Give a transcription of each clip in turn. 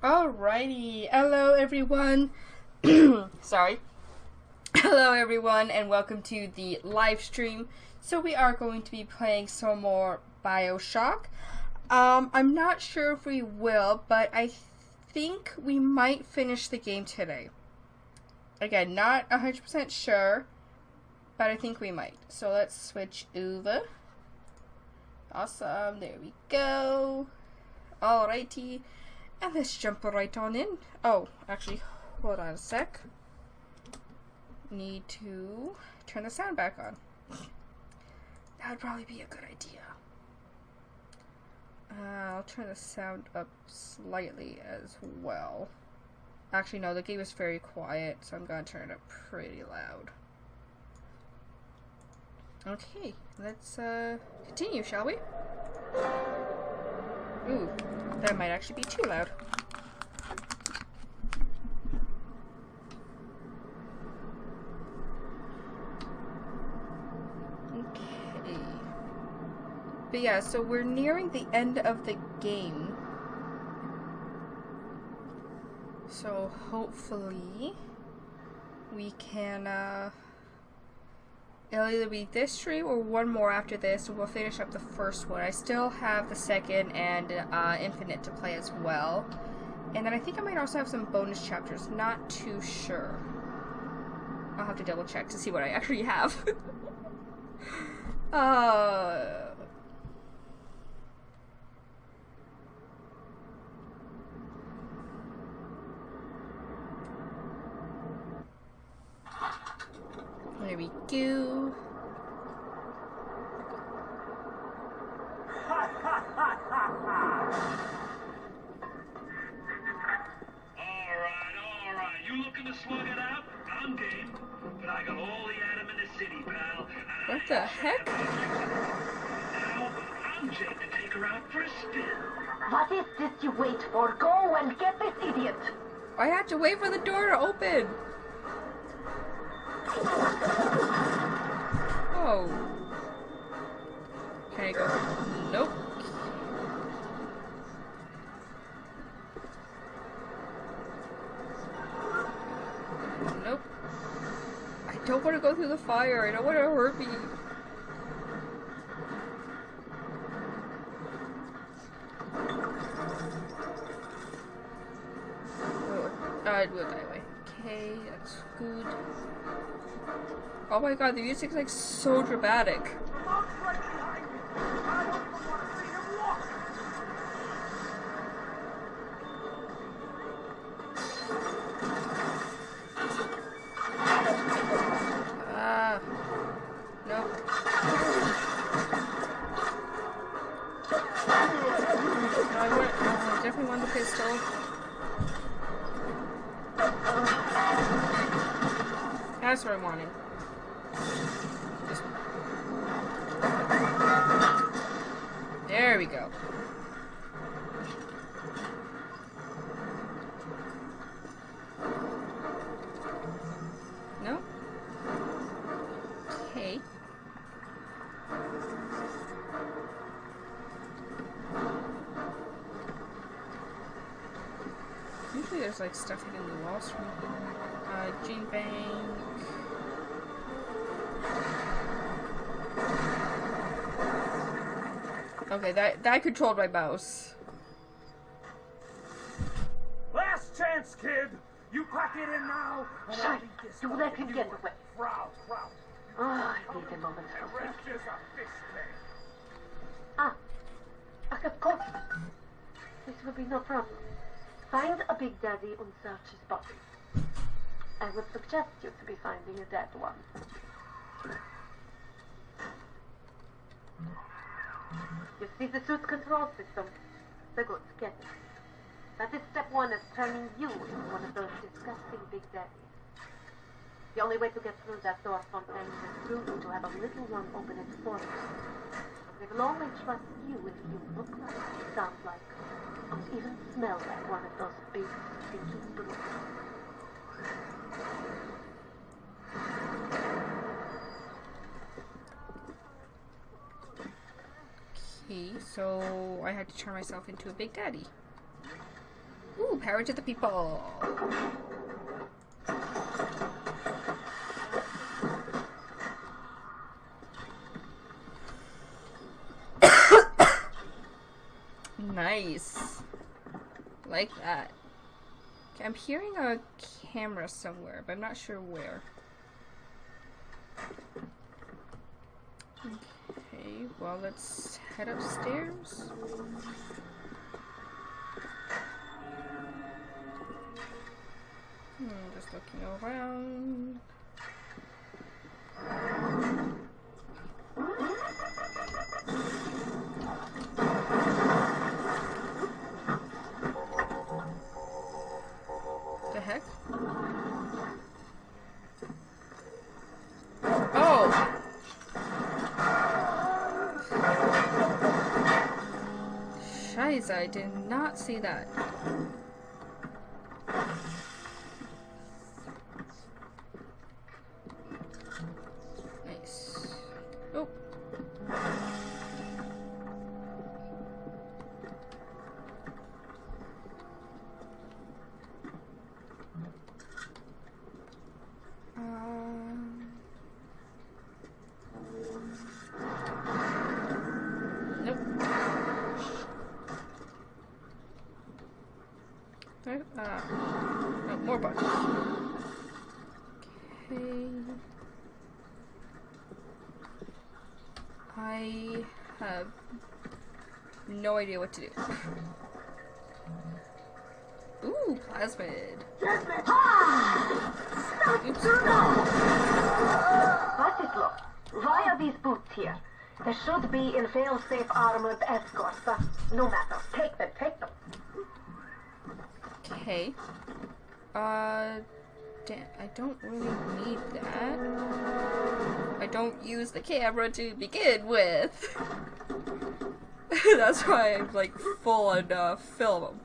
Alrighty, hello everyone. Sorry. Hello everyone and welcome to the live stream. So we are going to be playing some more BioShock. I'm not sure if we will, but I think we might finish the game today. Again, not 100% sure, but I think we might. So let's switch over. Awesome, there we go. Alrighty. And let's jump right on in. Oh, actually, hold on a sec. Need to turn the sound back on. That would probably be a good idea. I'll turn the sound up slightly as well. Actually, no, the game is very quiet, so I'm going to turn it up pretty loud. Okay, let's continue, shall we? Ooh. That might actually be too loud. Okay. But yeah, so we're nearing the end of the game. So hopefully we can it'll either be this stream or one more after this, and we'll finish up the first one. I still have the second and Infinite to play as well. And then I think I might also have some bonus chapters. Not too sure. I'll have to double check to see what I actually have. There we go. Alright. You looking to slug it out? I'm game. But I got all the atom in the city, pal. What the heck? Now, I'm Jake to take her out for a spin. What is this you wait for? Go and get this idiot! I had to wait for the door to open. Oh. Can I go? Nope. Nope. I don't want to go through the fire. I don't want to hurt me. We'll die away. Okay, that's good. Oh my god, the music's like so dramatic. Nope. No, I definitely want the pistol. That's what I wanted. There we go. No? Okay. Usually there's like stuff hidden in the walls from Gene Bank. Okay, that controlled my mouse. Last chance, kid! You pack it in now! Shut! You let him get away. Frau. Oh, I need a moment The to rest think. is a fish tank. Ah, of course. This will be no problem. Find a Big Daddy and search his body. I would suggest you to be finding a dead one. You see the suit control system? The good, get it. That is step one of turning you into one of those disgusting Big Daddies. The only way to get through that door, Fontaine, is through to have a little one open it for you. They will only trust you if you look like, sound like, and even smell like one of those big, stinky brutes. Okay, so I had to turn myself into a big daddy. Ooh, power to the people. Nice. Like that. Okay, I'm hearing a camera somewhere, but I'm not sure where. Okay, well, let's head upstairs. Just looking around. The heck? Oh! Scheiße, I did not see that. Nice. Oh. Nope. No, more buttons. Okay. I have no idea what to do. Ooh, plasmid. Oops. What is locked? Why are these boots here? There should be in fail-safe armored escorts, but no matter. Take them, take them. Okay. Damn, I don't really need that. I don't use the camera to begin with. That's why I'm like full on film.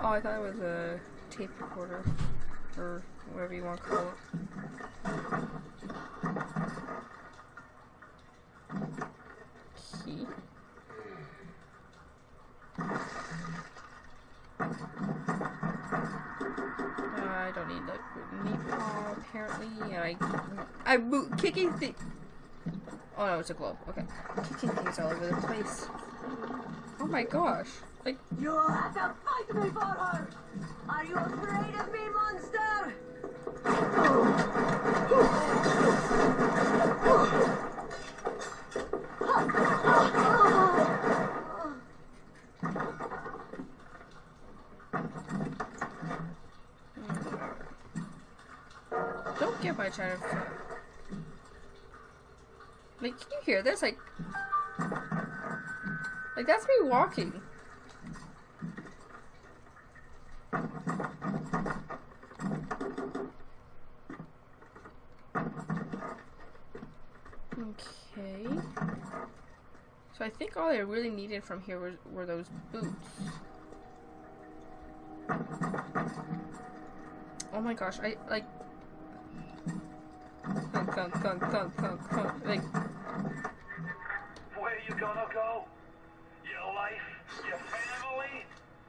Oh, I thought it was a tape recorder. Or whatever you want to call it. Key. I don't need that meatball apparently. I'm kicking the. Oh no, it's a glove. Okay, kicking things all over the place. Oh my gosh! Like You have to fight me for her! Are you afraid of me, monster? don't get my trying to. Like, can you hear this? Like that's me walking. Okay. So I think all I really needed from here were those boots. Oh my gosh, I like thunk, like Where you gonna go? Your life? Your family?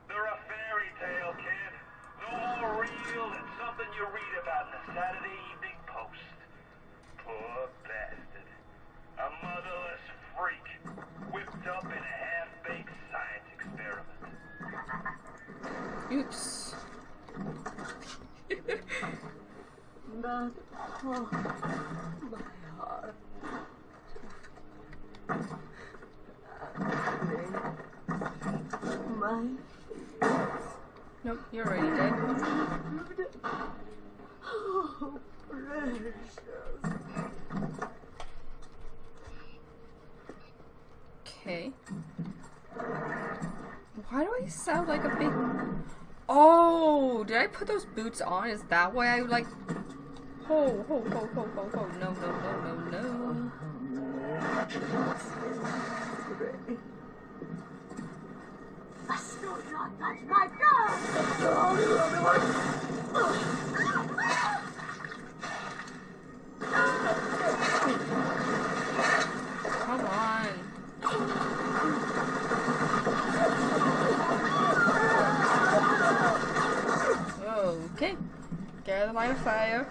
They're a fairy tale, kid. No more real than something you read about in the Saturday Evening Post. Poor bastard. A motherless freak. Whipped up in a half-baked science experiment. oops. But, oh, my heart. My Nope, you're already dead. oh, precious. Okay. Why do I sound like a big... Oh, did I put those boots on? Is that why I like... Ho. No. Must not touch my girl! Come on. line of fire.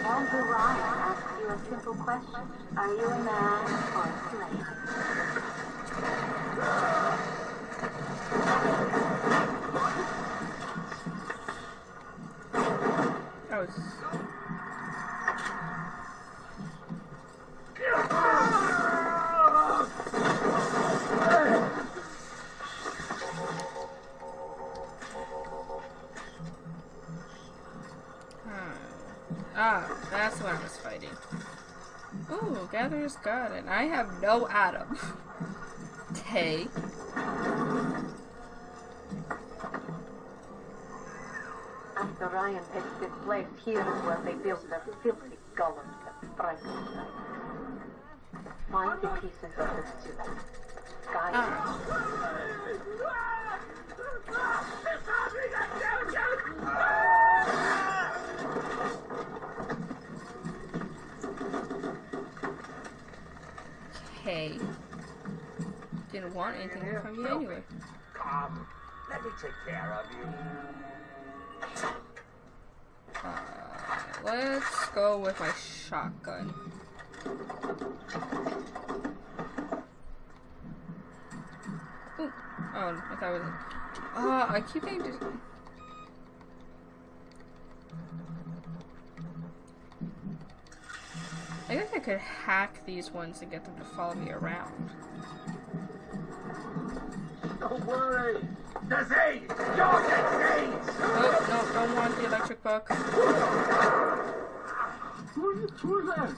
Andrew Ryan asks you a simple question. Are you a man or a slave? Oh. Ah, that's what I was fighting. Ooh, Gatherer's Garden. I have no Adam. Tay. After Ryan takes this place, here is where they build their filthy golems that frighten them. Find the pieces of the suit. Guide Okay. Didn't want anything from you anyway. Come, let me take care of you. Let's go with my shotgun. Ooh. Oh, I thought it was. I keep getting just. I guess I could hack these ones and get them to follow me around. Don't worry. The Zane! You'll get Zanes! Oh, no, don't want the electric book. Who's that?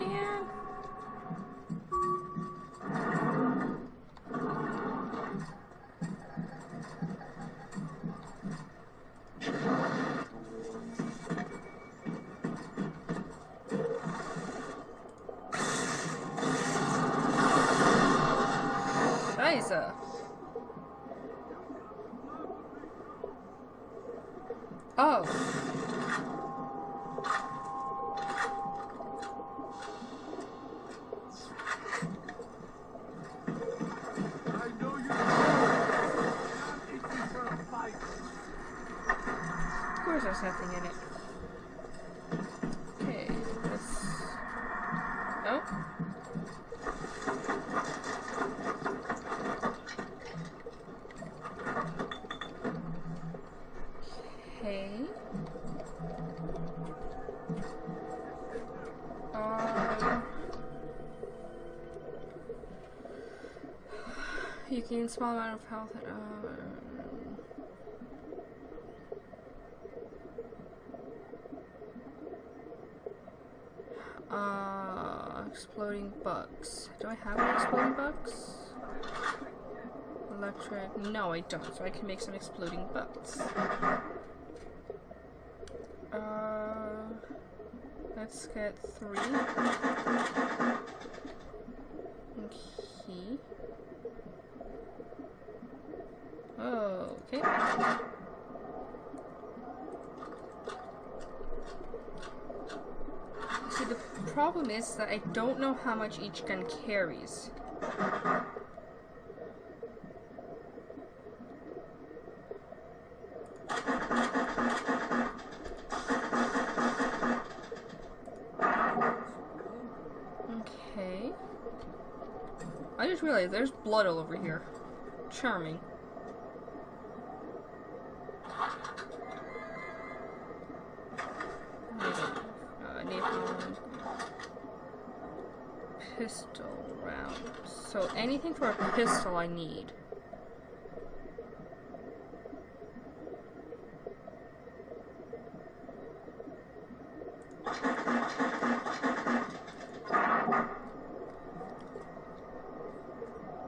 Yeah. Scheiße. Oh. I know you're itching for a fight. Of course there's nothing in it. Okay, let's... Oh. Okay. You gain small amount of health. Exploding bugs. Do I have any exploding bugs? Electric. No, I don't. So I can make some exploding bugs. Let's get 3. Okay. Oh, okay. See, the problem is that I don't know how much each gun carries. Okay. I just realized there's blood all over here. Charming. Pistol round. So anything for a pistol I need.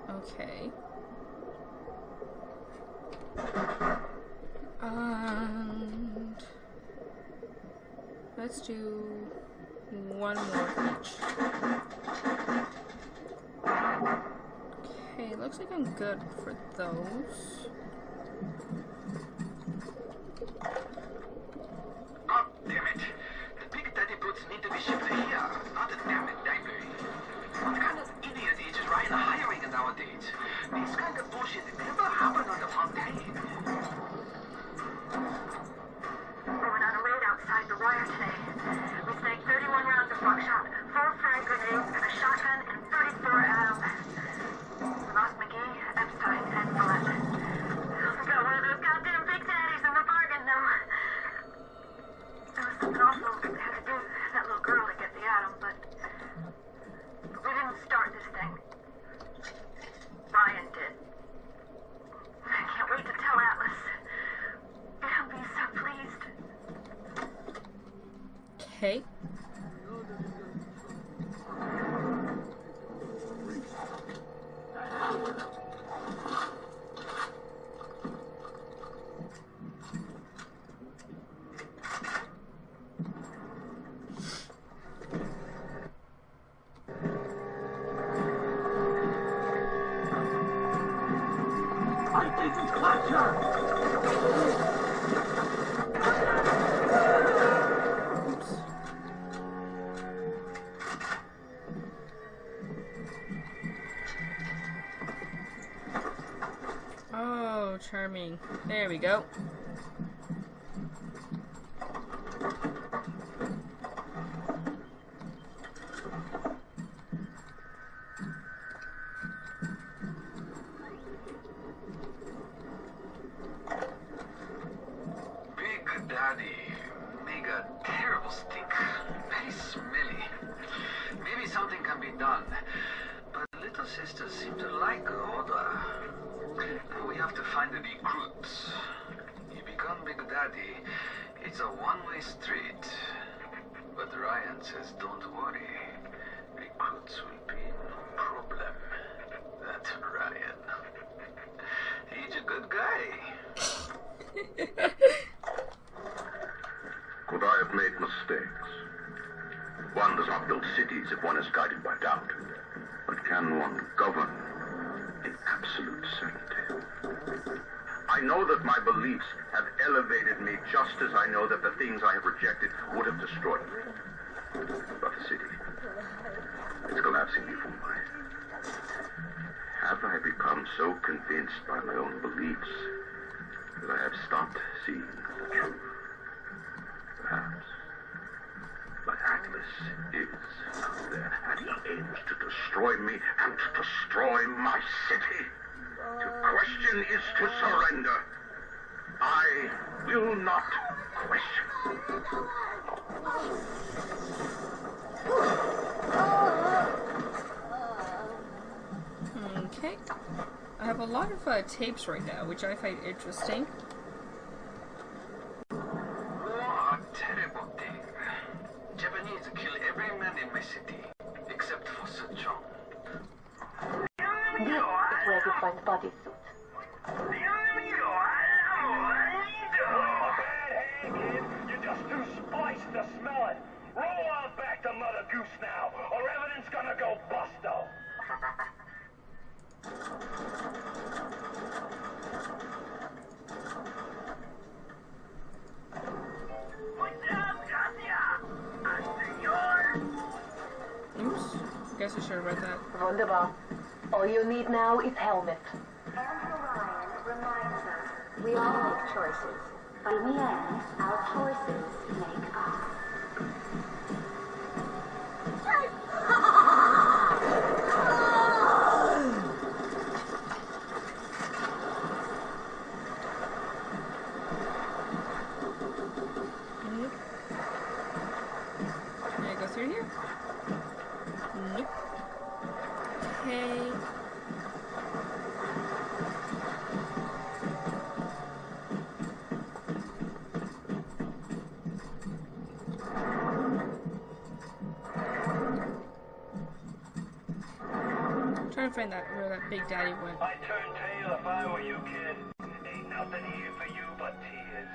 Okay. And let's do 1 more each. Okay, looks like I'm good for those. God damn it. The big daddy boots need to be shipped here, not the damn library. What kind of idiot is riding a highway shit never happened on the Fontaine. We went on a raid outside the wire today. We snagged 31 rounds of buckshot, 4 frag grenades, a shotgun, and 34 ammo. We lost McGee, Epstein, and Blood. We got one of those goddamn big daddies in the bargain, though. There was something awful we had to do to that little girl to get the atom, but we didn't start this thing. Ryan did. I can't wait to tell Atlas. He'll be so pleased. Okay. I didn't clutch her! Oh, charming. There we go. Big Daddy make a terrible stink. Very smelly. Maybe something can be done. But little sisters seem to like order. Now we have to find the recruits. You become Big Daddy, it's a one-way street. But Ryan says don't worry. Recruits will be no problem. That's Ryan. He's a good guy. Could I have made mistakes? One does not build cities if one is guided by doubt. But can one govern in absolute certainty? I know that my beliefs have elevated me just as I know that the things I have rejected would have destroyed me. But the city, it's collapsing before my eyes. Have I become so convinced by my own beliefs that I have stopped seeing the truth? Perhaps. But Atlas is out there, and he aims to destroy me and to destroy my city. To question is to surrender. I will not question. Okay. I have a lot of tapes right now, which I find interesting. War a terrible thing. Japanese kill every man in my city, except for Sejong. This is where we find bodysuits. You're just too spliced to smell it. Roll on back to Mother Goose now, or everything's gonna go busto. Oops. Guess I should have read that. Wunderbar. All you need now is helmet. Andrew Ryan reminds us we all make choices, but in the end, our choices make us. Nope. Can I go through here? Nope. Okay. I'm trying to find that where that Big Daddy went. I'd turn tail if I were you, kid. Ain't nothing here for you but tears.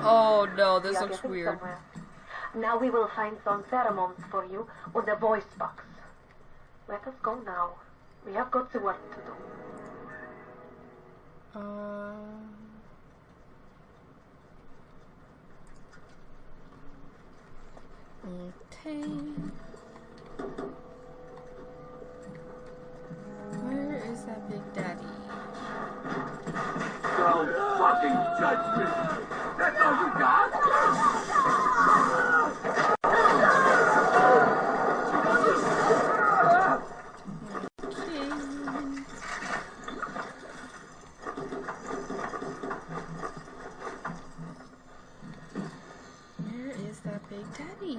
Oh no, this We are looks getting weird. somewhere. Now we will find some pheromones for you on the voice box. Let us go now. We have got some work to do. Fontaine. Where is that Big Daddy? Don't fucking judge me! That's all you got? Where is that Big Daddy?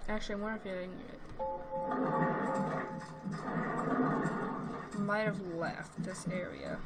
Actually, I wonder if it might have left this area.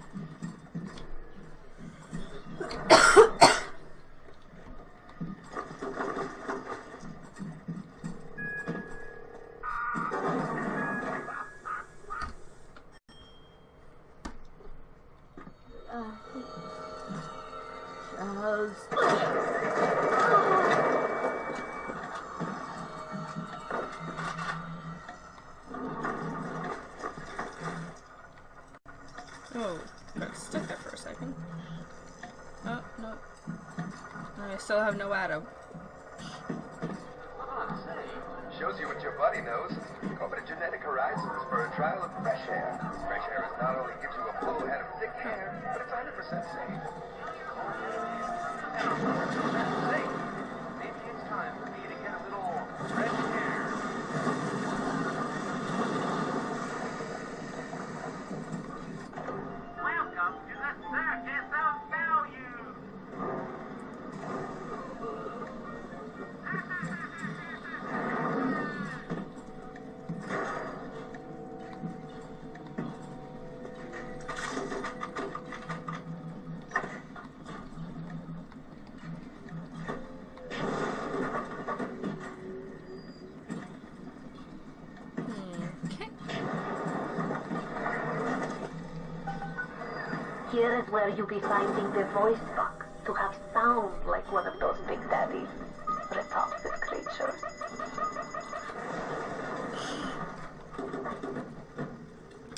Oh, got stuck there for a second. Oh, no. I still have no Adam. Shows you what your body knows. Open to Genetic Horizons for a trial of fresh air. Fresh air is not only gives you a full head of thick hair, but it's 100% safe. Safe. Maybe it's time for me to get a little fresh air. Welcome to the Circus of Value. Here is where you'll be finding the voice box to have sound like one of those Big Daddy repulsive creatures.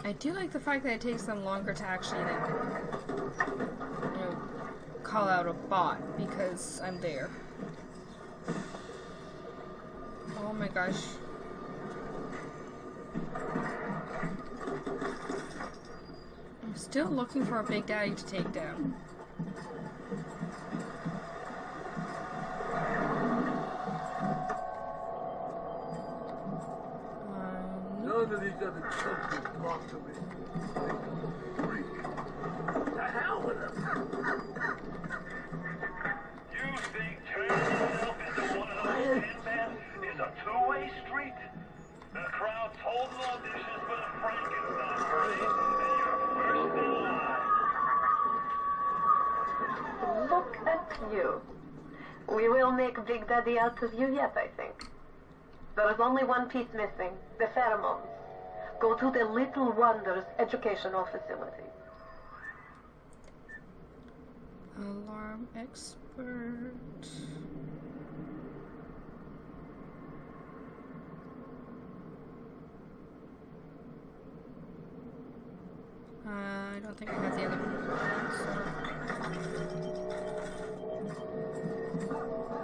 I do like the fact that it takes them longer to actually, like, you know, call out a bot because I'm there. Oh my gosh. I'm still looking for a Big Daddy to take down. None of these other chumps talk to me. Freak. The hell with them. You think turning yourself into one of those tin men is a two-way street? The crowd's holding auditions for the Frankenstein parade, and you're first in line. Look at you. We will make Big Daddy out of you yet, I think. There is only one piece missing, the pheromones. Go to the Little Wonders educational facility. Alarm expert. I don't think I have the other one.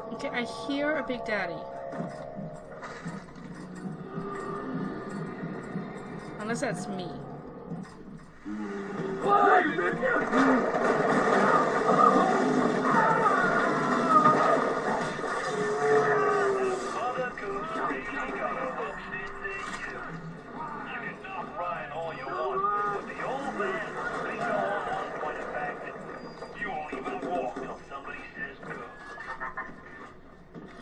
So. Okay, I hear a Big Daddy. Unless that's me. Mother Goose really got a hooked into you. You can knock Ryan all you want, but the old man may go on one point of fact that you won't even walk till somebody says go.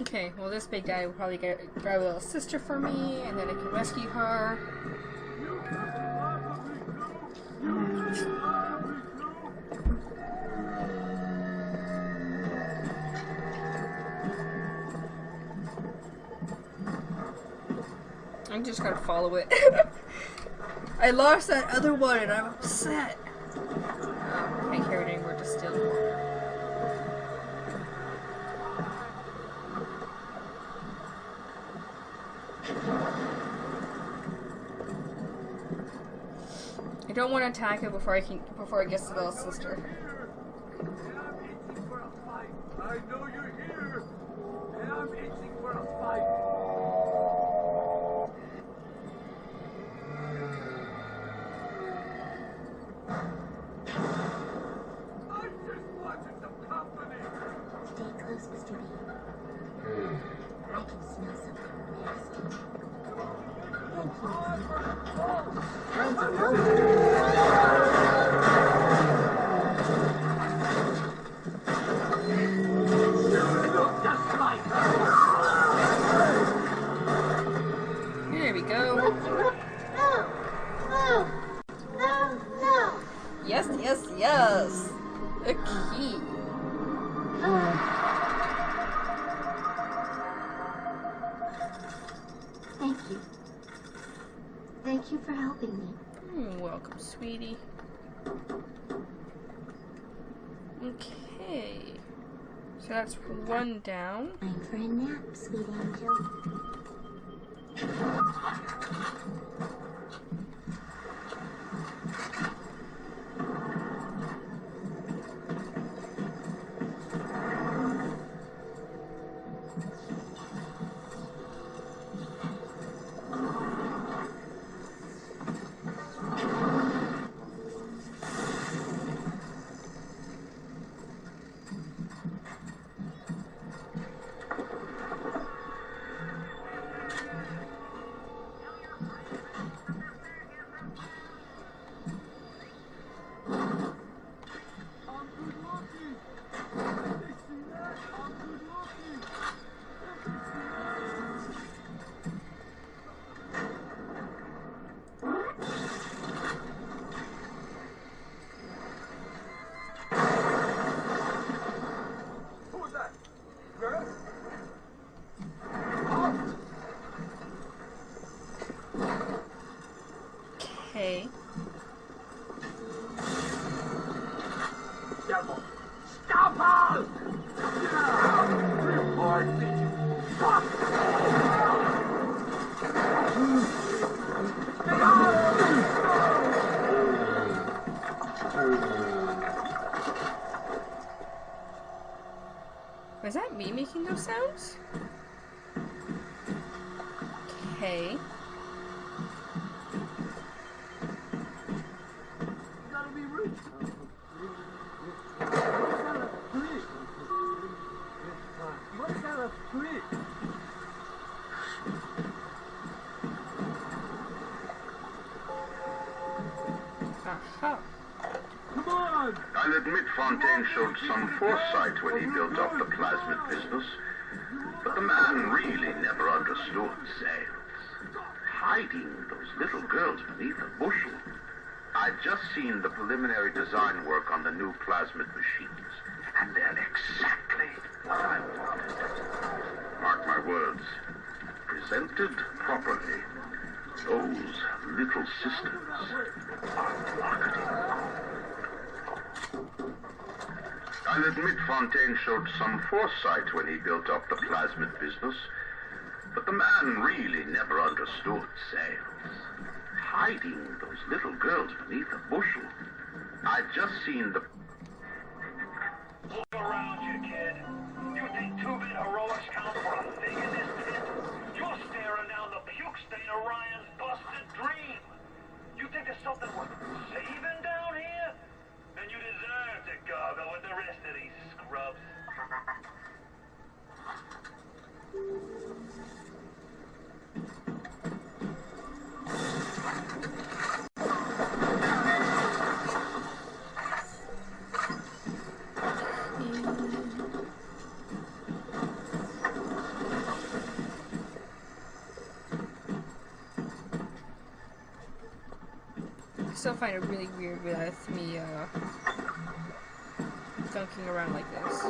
Okay, well this Big Daddy will probably grab a little sister for me, and then I can rescue her. I just gotta follow it. I lost that other one and I'm upset. Can't carry it anymore, just steal more. don't want to attack it before it gets to the little sister. And I'm itching for a fight. I know you're here. And I'm itching for a fight. I'm just wanting some company. Stay close, Mr. B. I can smell something nasty. Thank you. Time to go. There we go. No. Yes, yes, yes. A key. Thank you. Thank you for helping me. Welcome, sweetie. Okay. So that's one down. Time for a nap, sweet angel. Who's that? Girl? Okay. Devil! Stop her! Report me! Fuck! Was that me making those sounds? Okay. You gotta be rich. What kind of trick? Aha. Come on! I'll admit Fontaine showed some foresight when he built up the plasmid business, but the man really never understood sales. Hiding those little girls beneath a bushel. I'd just seen the preliminary design work on the new plasmid machines, and they're exactly what I wanted. Mark my words. Presented properly, those little sisters are marketing. I'll admit Fontaine showed some foresight when he built up the plasmid business, but the man really never understood sales. Hiding those little girls beneath a bushel. I'd just seen the... Look around you, kid. You think two-bit heroics count for a thing in this pit? You're staring down the puke stain of Ryan's busted dream. You think there's something worth saving down here? Then you deserve to gargle with the rest of these scrubs. I still find it really weird with me dunking around like this. Oh,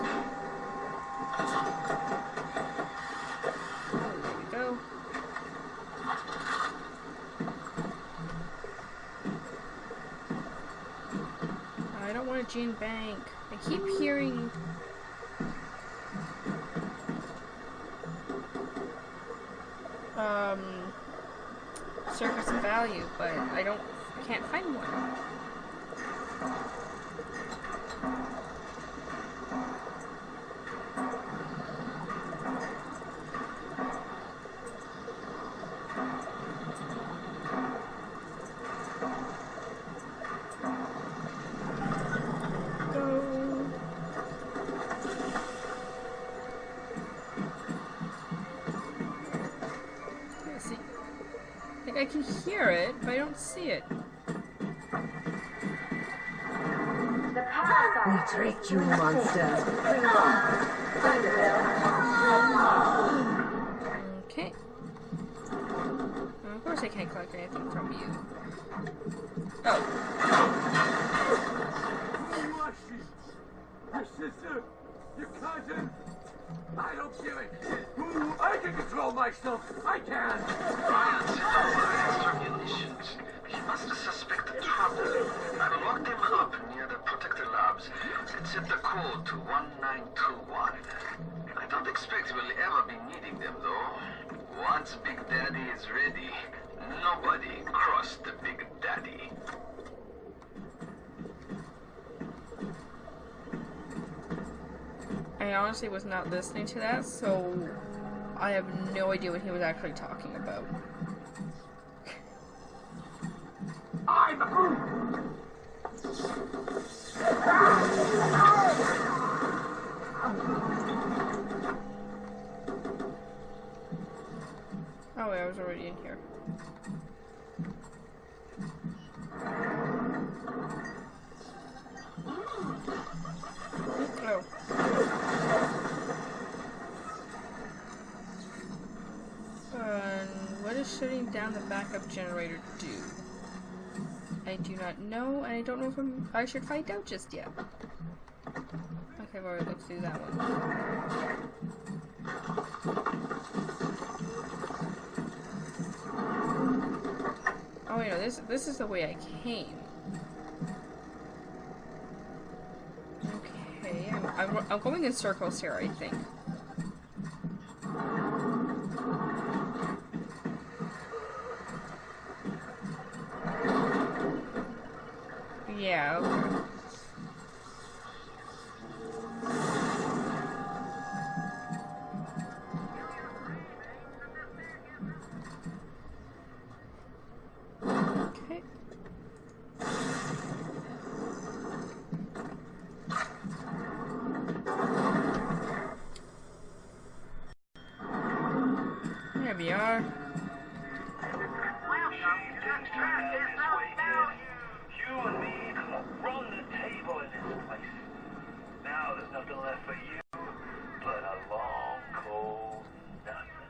there we go. I don't want a gin bank. I keep hearing surface of value, but I don't Can't find one. I can hear it, but I don't see it. We tricked you, monster. Okay. Well, of course I can't collect anything from you. Oh. Your sister, your cousin. I don't give a shit. Ooh, I can control myself. I can. Brian sent over extra munitions. He must have suspected trouble. I locked him up near the protector labs and set the code to 1921. I don't expect we'll ever be needing them, though. Once Big Daddy is ready, nobody crossed the Big Daddy. I honestly was not listening to that, so I have no idea what he was actually talking about. Oh wait, I was already in here. Oh. What does shutting down the backup generator do? I do not know, and I don't know if I should find out just yet. Okay, I've already looked through that one. Oh, wait, no, this is the way I came. Okay, I'm going in circles here, I think. Yeah, okay. Okay. There we are. You and me run the table in this place. Now there's nothing left for you but a long, cold nothing.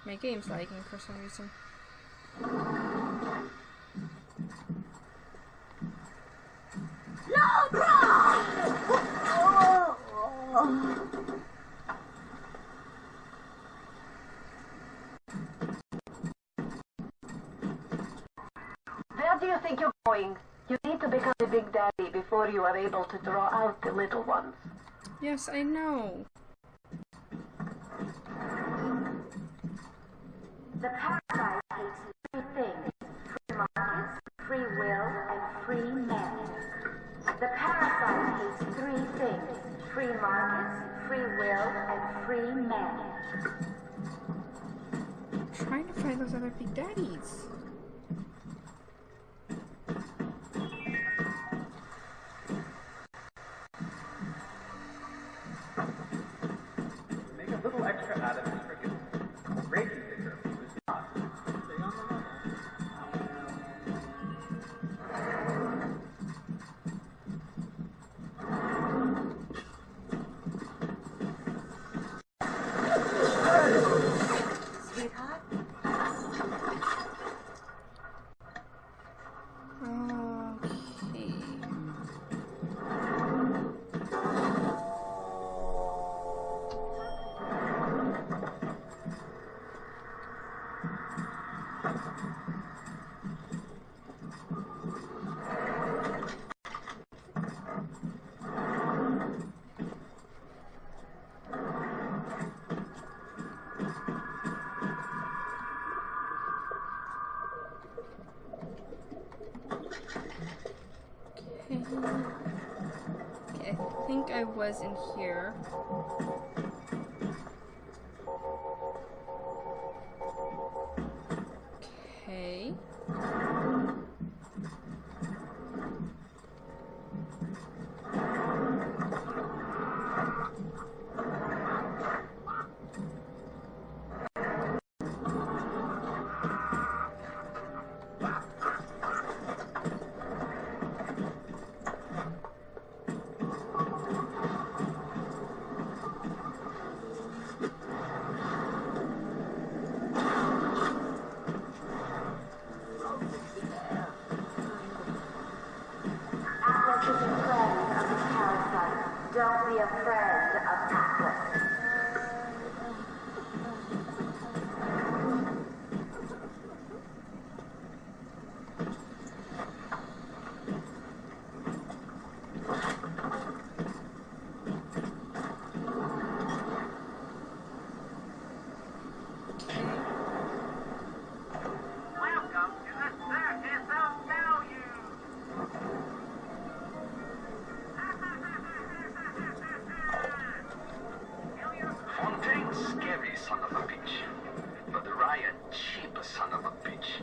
My game's lagging for some reason. No, bro! Where do you think you're going? You need to become the Big Daddy before you are able to draw out the little ones. Yes, I know. The parasite hates three things: free markets, free will, and free men. The parasite hates three things: free markets, free will, and free men. I'm trying to find those other Big Daddies. Make a little extra out of his freaking rating figure. It was not. Stay on the level. Sweetheart? Okay, I think I was in here. Okay. Don't be a friend of Atlas. Welcome to the circus of value. Fontaine, scary son of a bitch. But Ryan, cheap son of a bitch.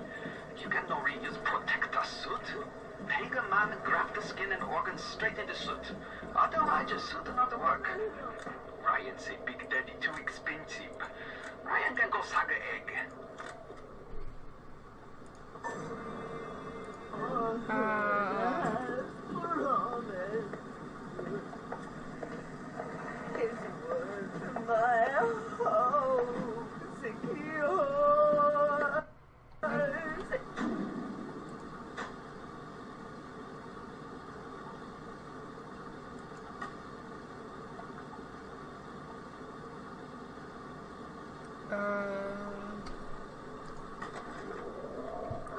You can no reuse protector suit. Take a man, grab the skin and organs straight in the suit. Otherwise, your suit not work. Ryan say Big Daddy too expensive. Ryan can go suck an egg.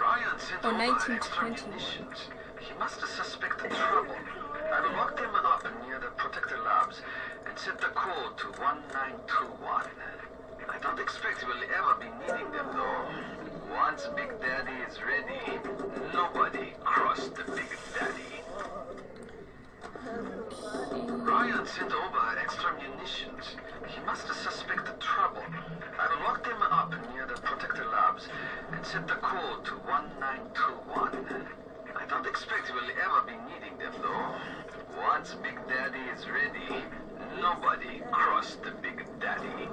Ryan sent over 1920. extra munitions. He must have suspected trouble. I locked him up near the protector labs and set the code to 1921. I don't expect we'll ever be needing them though. Once Big Daddy is ready, nobody cross the Big Daddy. Ryan sent over extra munitions. He must have suspected trouble. I locked him up near the protector labs and set the code to 1921. I don't expect we'll ever be needing them though. Once Big Daddy is ready, nobody cross the Big Daddy.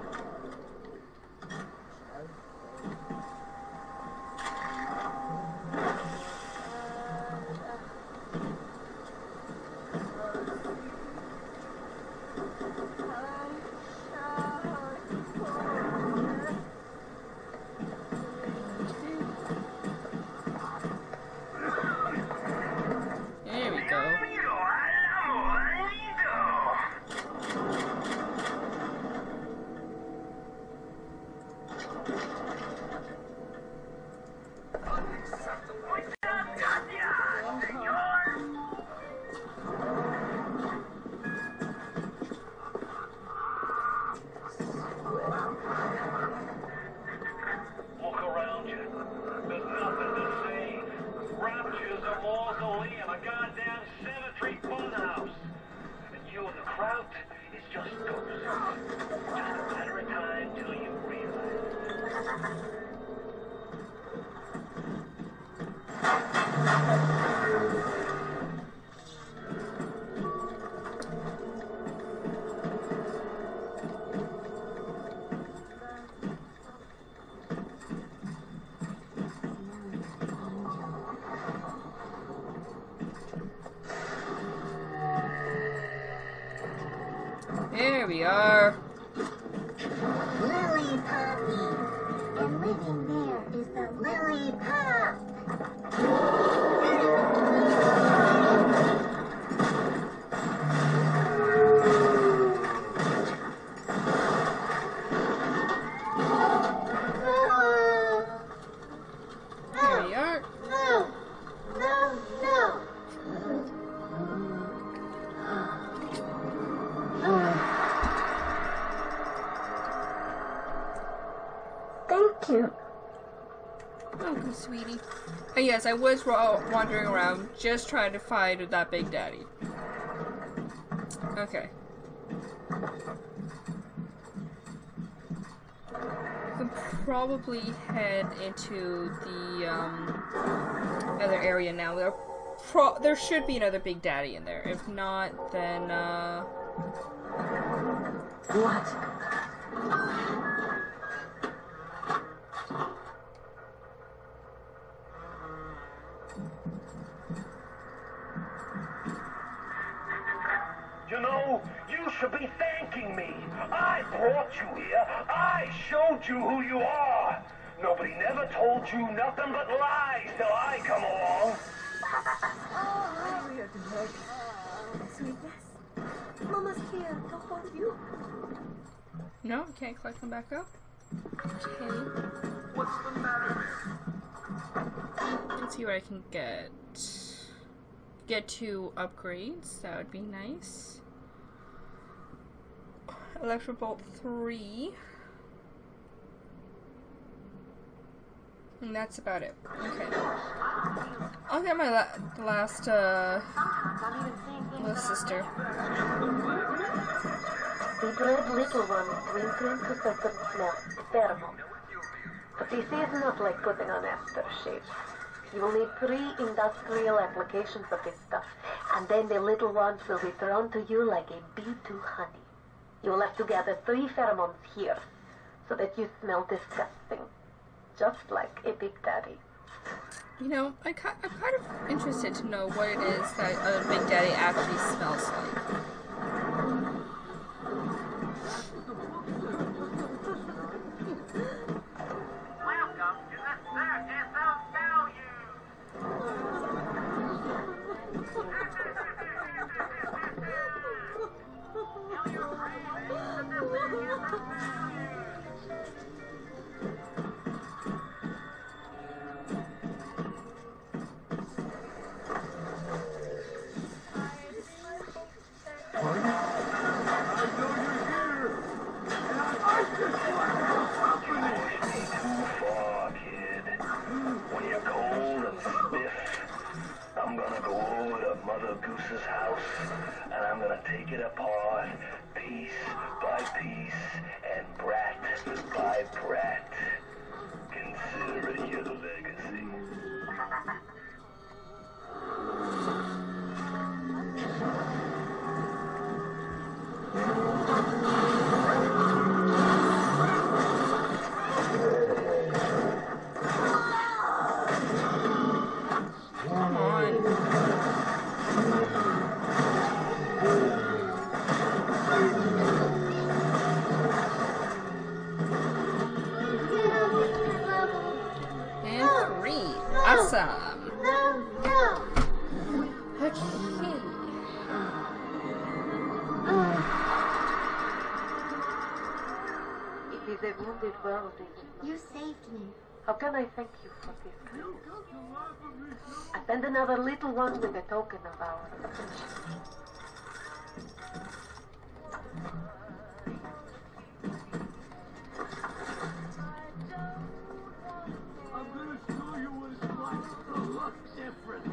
There we go. Look around you. There's nothing to see. Rapture's a mausoleum, a goddamn cemetery funhouse. And you and the crowd is just ghosts. Just a matter of time till you realize. There we are. Lily Poppy. And living there is the Lily Pop. There we are. No. No, no. Thank you. Oh, sweetie. And yes, I was wandering around just trying to find that Big Daddy. Okay. We can probably head into the other area now. There should be another Big Daddy in there. If not, then What? You know, you should be thanking me. I brought you here. I showed you who you are. Nobody never told you nothing but lies till I come along. I'm here to hug. Sweetness. Mama's here to hold you. no, I can't collect them back up. Okay. What's the matter, Let's see what I can get. Get 2 upgrades. That would be nice. Electrobolt 3. And that's about it. Okay. I'll get my last little sister. The bred little ones will turn to certain smells, pheromones. But this is not like putting on aftershave. You will need 3 industrial applications of this stuff, and then the little ones will be thrown to you like a bee to honey. You will have to gather 3 pheromones here, so that you smell disgusting. Just like a Big Daddy. You know, I'm kind of interested to know what it is that a Big Daddy actually smells like. Welcome to the Circus of Value. I'm gonna go over to Mother Goose's house, and I'm gonna take it apart, piece by piece, and brat by brat. Consider it your legacy. Come on. And 3. Awesome. Okay. It is a wounded world, isn't it? You saved me. How can I thank you for this kindness? I send another little one with a token of our affection. I'm gonna show you what it's like to look different.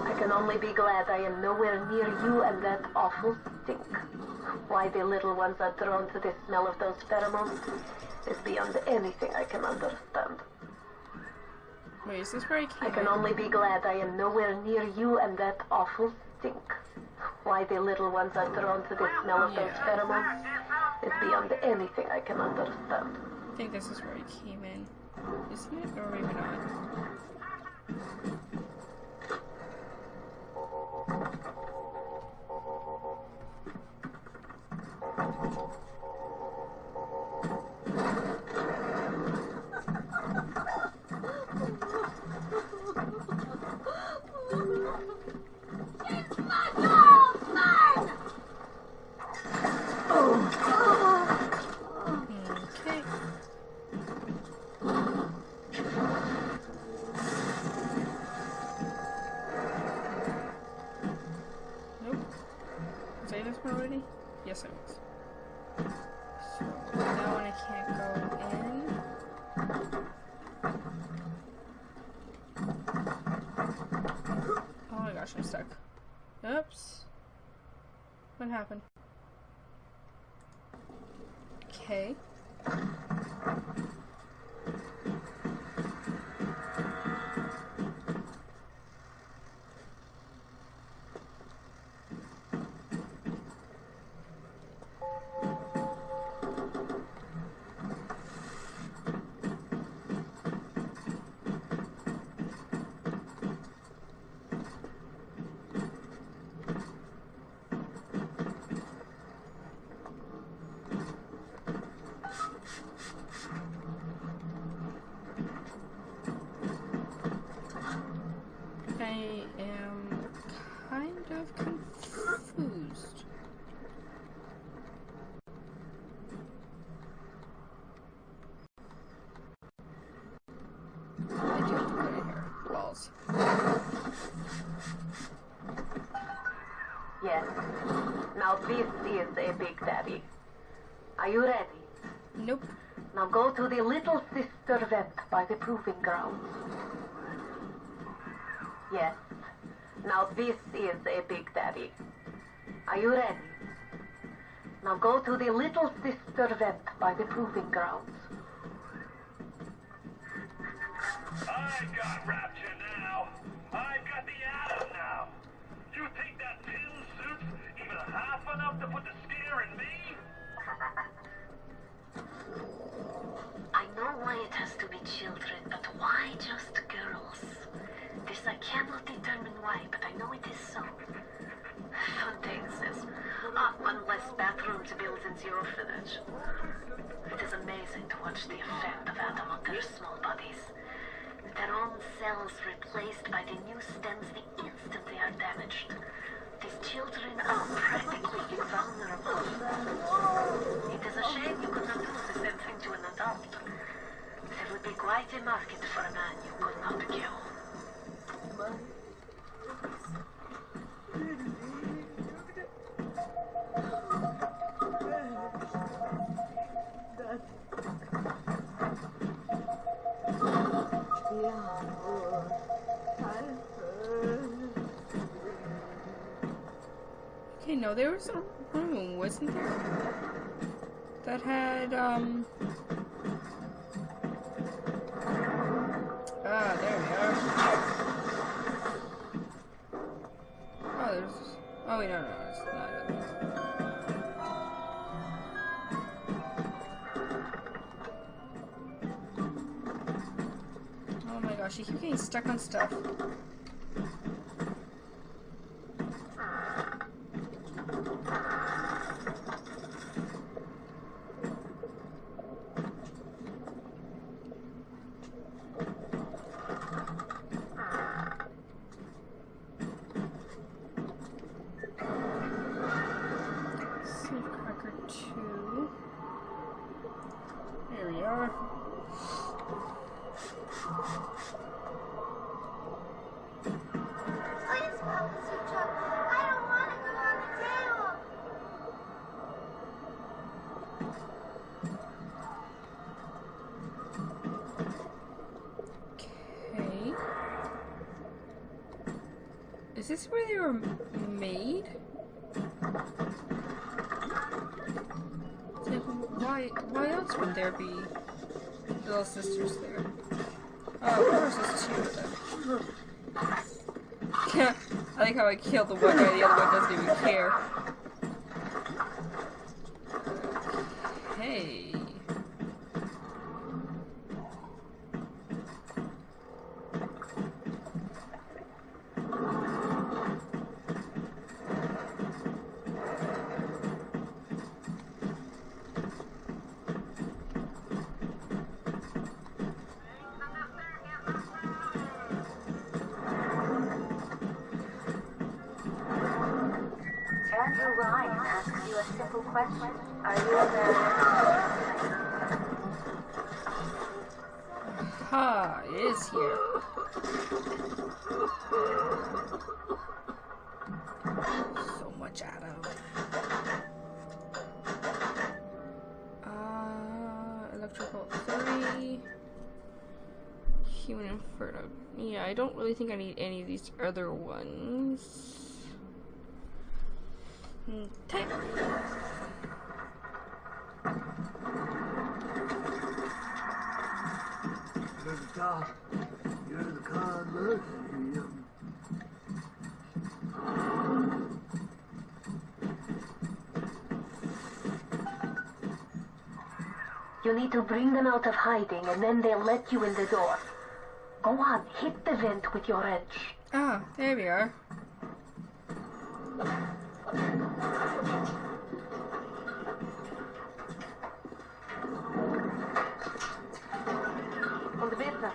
I can only be glad I am nowhere near you and that awful stink. Why the little ones are drawn to the smell of those pheromones is beyond anything I can understand. Wait, is this where I I came can in? only be glad I am nowhere near you and that awful stink. Why the little ones are drawn to the smell of those pheromones is beyond anything I can understand. I think this is where I came in. Isn't it? Or maybe not. Okay. already? Yes, I was. So that one I can't go in. Oh my gosh, I'm stuck. Oops. What happened? Okay. I am kind of confused. I do have to put it here. Balls. Yes. Now this is a Big Daddy. Are you ready? Nope. Now go to the Little Sister vent by the proving grounds. Yes. Now this is a Big Daddy. Are you ready? Now go to the Little Sister vent by the proving grounds. I got Rapture now. I've got the Atom now. You think that tin suit's even half enough to put the scare in me? I know why it has to be children, but why just girls? This I cannot determine why, but I know it is so. Fontaine says, one less bathroom to build into your orphanage. It is amazing to watch the effect of Atom on their small bodies. Their own cells replaced by the new stems the instant they are damaged. These children are practically invulnerable. It is a shame you could not do the same thing to an adult. There would be quite a market for a man you could not kill. Okay, no, there was a room, wasn't there? That had, Ah, there we are. Oh, there's... Oh, wait, no, it's not. Oh my gosh, you keep getting stuck on stuff. Here we are. Please, Officer Chuck. I don't want to go on the table. Okay. Is this where they were made? Why else would there be little sisters there? Oh, of course there's two of them. I like how I killed the one guy, the other one doesn't even care. Hey. Andrew Ryan asks you a simple question. Are you aware? Ha, it is here. So much Adam. I don't really think I need any of these other ones. Okay. You're the car. You're the car, look. You need to bring them out of hiding, and then they'll let you in the door. Go on, hit the vent with your edge. Ah, there we are. On the beta,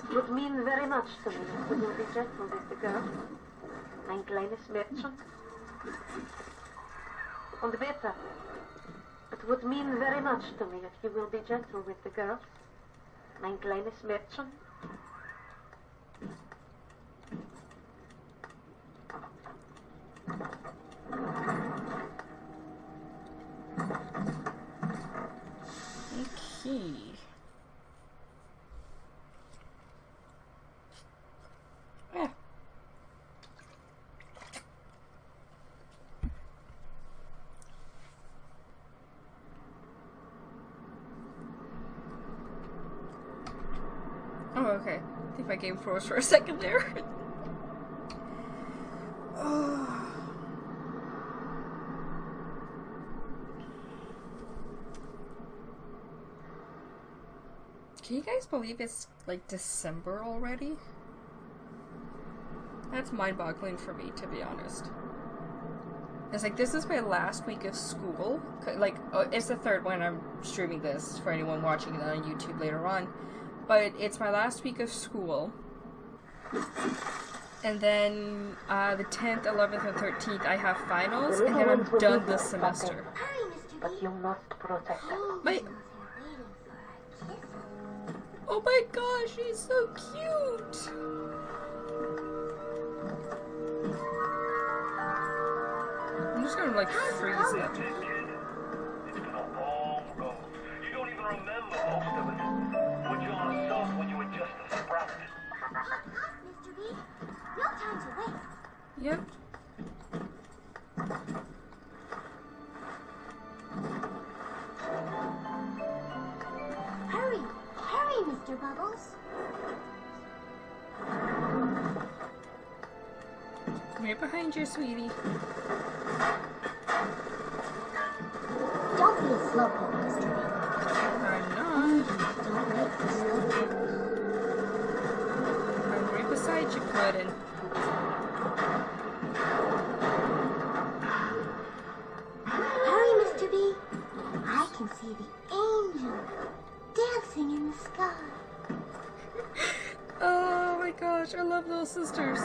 it would mean very much to me if you will be gentle with the girl. Mein kleines Mädchen. On the beta, it would mean very much to me if you will be gentle with the girl. Mein kleines Mädchen. Okay. Yeah. Oh, okay. I think my game froze for a second there. Oh. Can you guys believe it's like December already? That's mind-boggling for me, to be honest. It's like, this is my last week of school. Like, it's the third one I'm streaming this for anyone watching it on YouTube later on. But it's my last week of school. And then the 10th, 11th, and 13th I have finals, and then I'm done this semester. But you must protect them. Oh my gosh, he's so cute! I'm just gonna like freeze it. It's been a long road. You don't even remember most of it. Put you on a soap when you were just a sprout. Mr. B, no time to wait. Yep. Hurry, hurry, Mr. Bubbles. I'm right behind you, sweetie. Don't be a slowpoke, Mr. B. I'm not. Don't wait for slowpokes. I'm right beside you, Puddin'. Hurry, Mr. B. I can see the angel dancing in the sky. Oh my gosh, I love those sisters.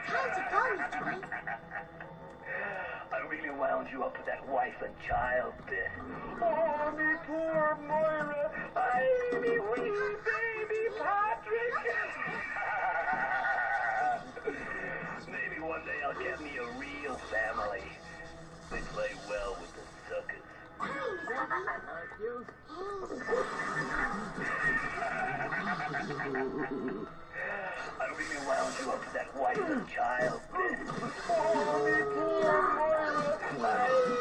Time to go, Mr. B. I really wound you up with that wife and child bit. Oh, me poor Moira. I me wee baby Patrick. Maybe one day I'll get me a real family. They play well with the suckers. Hurry, Mr. I really wound you up with that wife and child bit. Oh, me poor Moira. I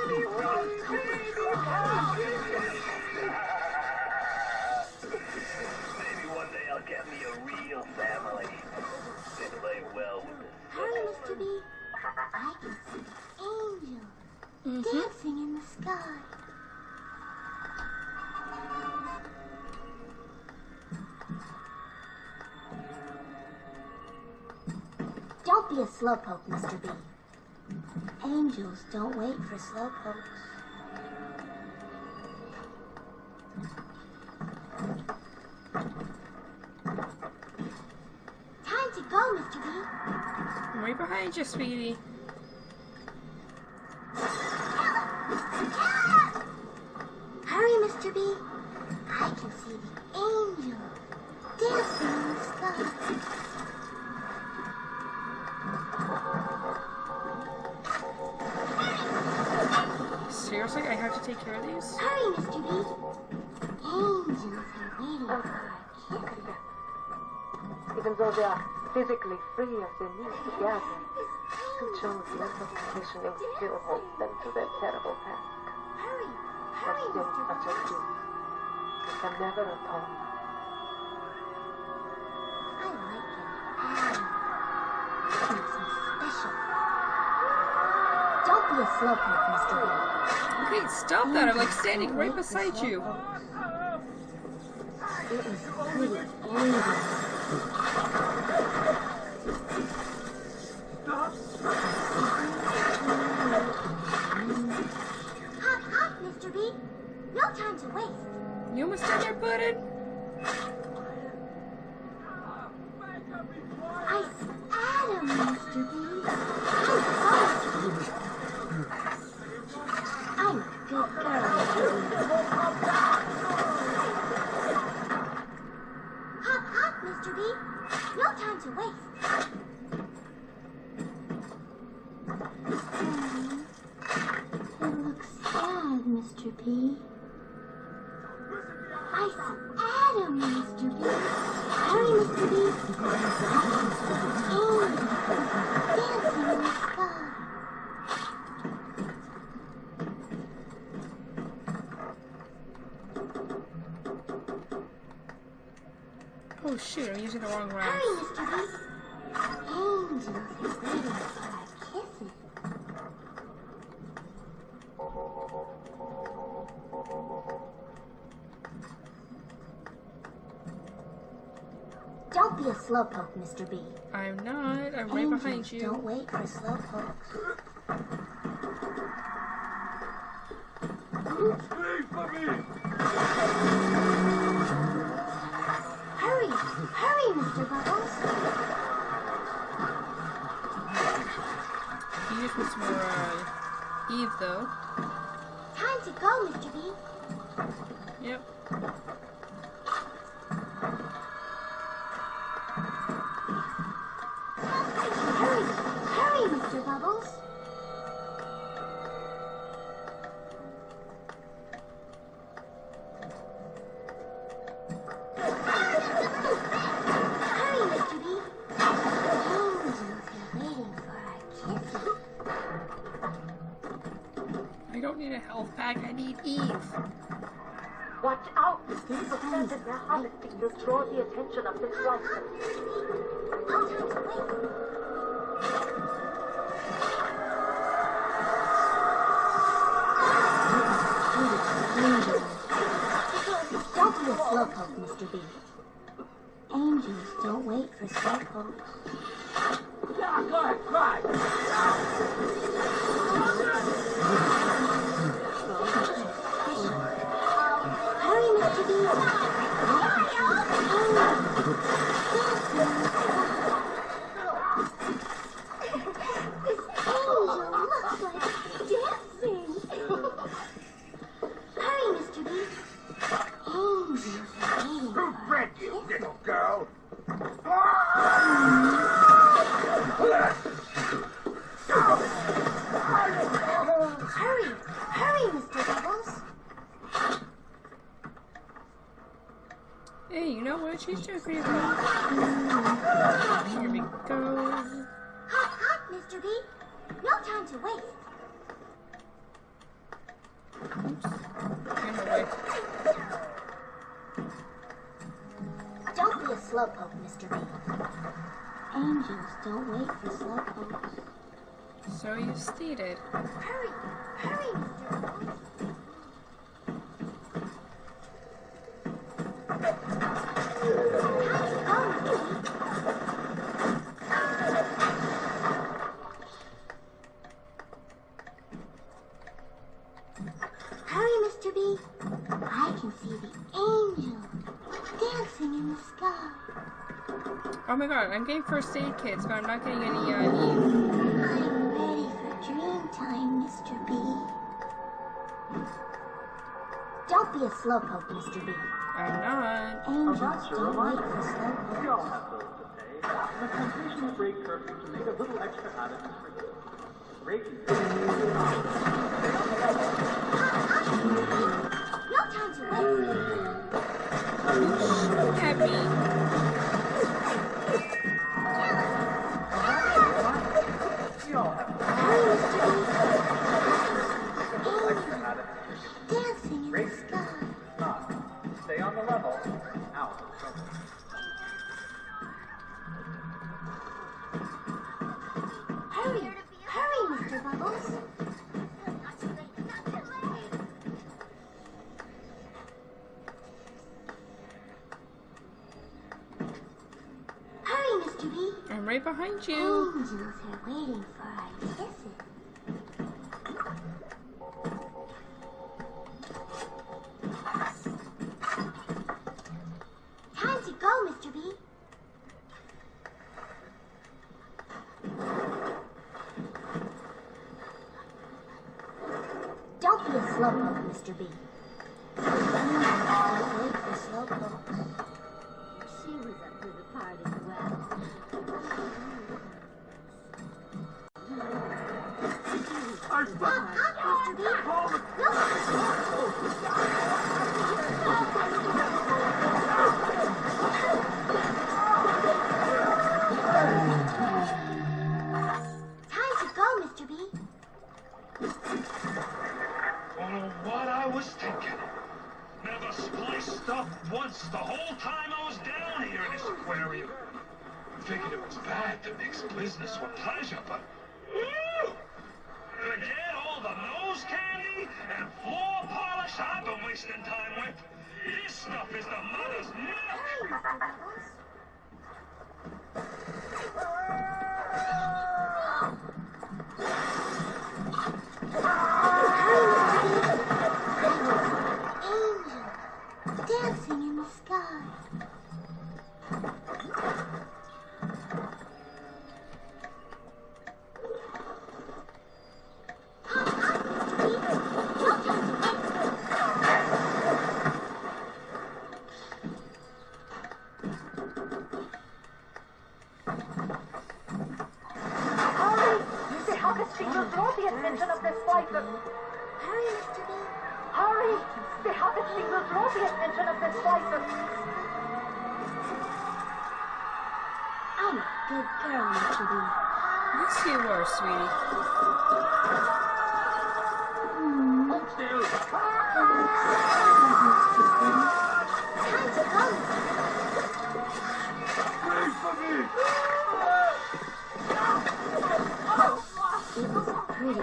me wee baby Patrick. Maybe one day I'll get me a real family. They play well with the Hurry, Mr. B. I can see the angel dancing in the sky. Don't be a slowpoke, Mr. B. Angels don't wait for slowpokes. Time to go, Mr. B. I'm right behind you, sweetie. Hurry, Mr. B. I can see the angel dancing in the sky. Seriously, I have to take care of these? Hurry, Mr. B. Even though they are physically free as they need to gather, Tuchong's mental conditioning still holds them to their terrible past. But sins such as this, they can never atone. I like him. It makes him special. Don't be a slowpoke, Mr. B. Okay, stop that. I'm like standing right beside you. It was pretty angry. Hop, hop, Mr. B. No time to waste. You almost did there, button. Ice Adam, Mr. B. I'm a good girl, Mr. B. Hop, hop, Mr. B. No time to waste. It looks sad, Mr. B. Ice Adam, Mr. B. Hurry, Mr. B. Oh, dancing in the sky. Oh shoot, I'm using the wrong round. Hurry, Mr. B. Angels are waiting for our kisses. Don't be a slowpoke, Mr. B. I'm not. I'm right Angels behind you. don't wait for slowpokes. Wait for me! Hurry! Hurry, Mr. Bubbles! He just wants more Eve though. Time to go, Mr. B. Yep. Hurry! Hurry, Mr. Bubbles! Hurry, Mr. B. Angels are waiting for our kisses. I don't need a health pack. I need Eve. Watch out! These percent in their harvesting will draw the attention of this rifle. No time to wait. Don't be a slowpoke, Mr. B. Angels don't wait for slowpokes. Yeah, go ahead, cry! Hurry, Mr. B. This angel looks like dancing. Hurry, Mr. B. Angels are waiting Who for bred you, little girl? Hurry! Hurry, Mr. Bubbles! Hey, you know what? She's doing pretty well. Here we go. Hop, hop, Mr. B. No time to waste. Oops. In the way. Don't be a slowpoke, Mr. B. Angels don't wait for slowpokes. So you stated. Hurry! Hurry, Mr. Bubbles! Hurry, Mr. B. I can see the angel dancing in the sky. Oh my god, I'm getting first aid kits, but I'm not getting any Eve. I'm ready for dream time, Mr. B. Don't be a slowpoke, Mr. B. I'm not. Angels don't wait for We slowpokes. all have bills to pay, and the temptation to break curfew to make a little extra out of is forgiven. Breaking No time to wait. Look at me. Mr. B. I'm right behind you. Angels are waiting for our kisses. Time to go, Mr. B. Don't be a slowpoke, Mr. B. Don't wait for slowpokes. She was up to the part as well. Mr. B. Time to go, Mr. B. Oh, what I was thinking. Never spliced up once the whole time I was down here in this aquarium. Figured it was bad to mix business with pleasure, but... Woo! Forget all the nose candy and floor polish I've been wasting time with. This stuff is the mother's milk. Angel dancing in the sky. The attention of this fighter. Hurry, Mr. B. Hurry! The harvesting will draw the attention of this fighter. I'm a good girl, Mr. B. Yes, you are, sweetie. Hold still. Time to go, Wait for me. It was a pretty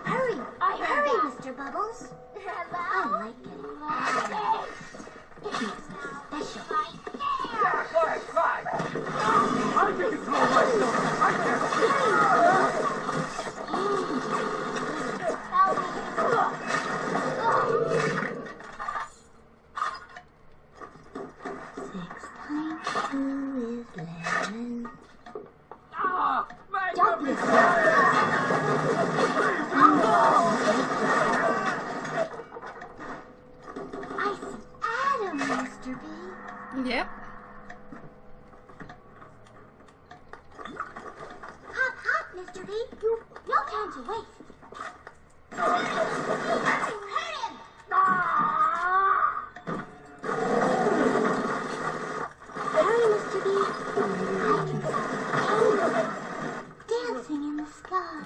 Hurry! Hurry, Mr. Bubbles. I like getting lost. It makes me special. Yeah, go ahead, try. I can control myself. I can't see. Six times two is 11. Don't be I see Adam, Mr. B. Yep. Hop, hop, Mr. B. No time to waste. Hurt him! Hurry, Mr. B. I can see angels dancing in the sky.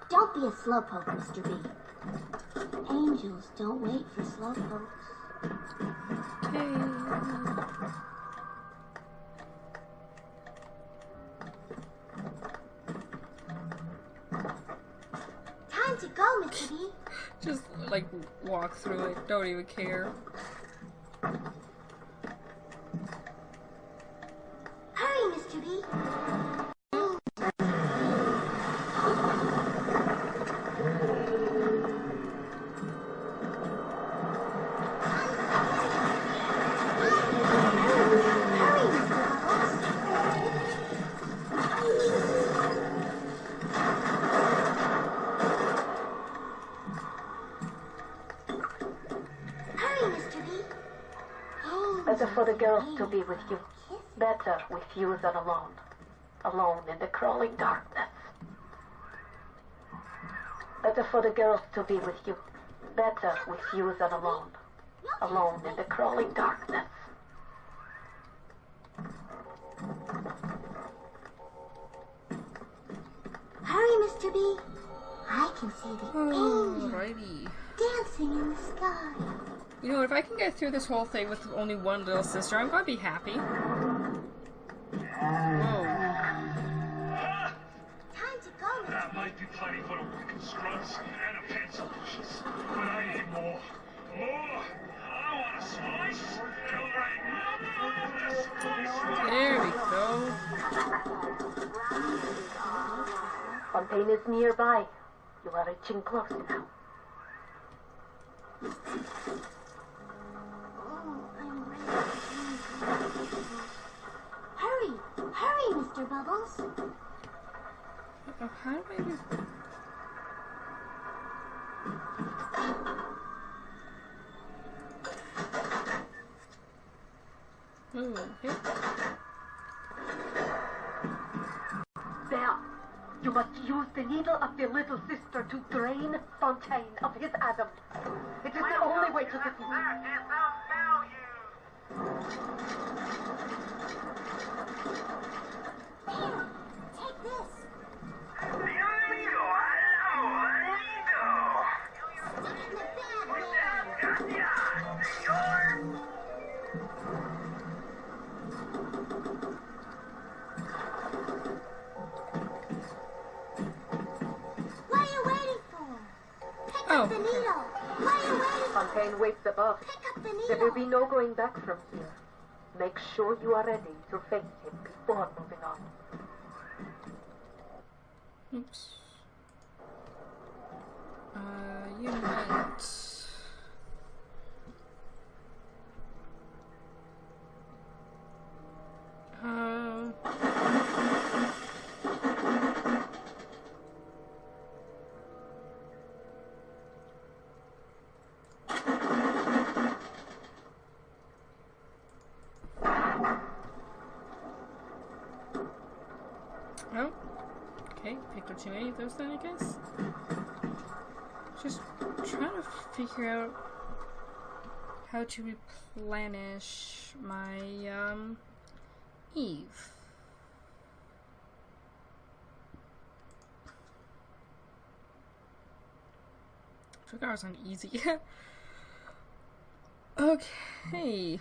Don't be a slowpoke, Mr. B. Angels don't wait for slowpokes. Okay. Time to go, Mr. B. Just, like, walk through it. Don't even care. Hurry, Mr. B. Better for the girls to be with you. Better with you than alone. Alone in the crawling darkness. Better for the girls to be with you. Better with you than alone. Alone in the crawling darkness. Hurry, Mr. B. I can see the angel Alrighty. dancing in the sky. You know, if I can get through this whole thing with only one little sister, I'm gonna be happy. Whoa. Time to go, Mr. B. might be plenty for the wicked scrubs and the pencil pushers, but I need more. More! I want a slice, and right now, a slice! There we go. Fontaine is nearby. You are reaching close now. Oh, I'm ready. Hurry! Hurry, Mr. Bubbles! Oh, how do I do? Oh, okay. There. You must use the needle of the little sister to drain Fontaine of his Adam. It is the only way to defeat him. That is of value. Here! Take this! Stick it in the bag, man! What are you waiting for? Pick Oh, up the okay. needle! What are you waiting for? Fontaine waits above. Pick up the There will needle! be no going back from here. Make sure you are ready to face him before moving on. Oops. Unite. Oh, okay, picked up too many of those then, I guess. Just trying to figure out how to replenish my, Eve. I forgot I was on easy. Okay.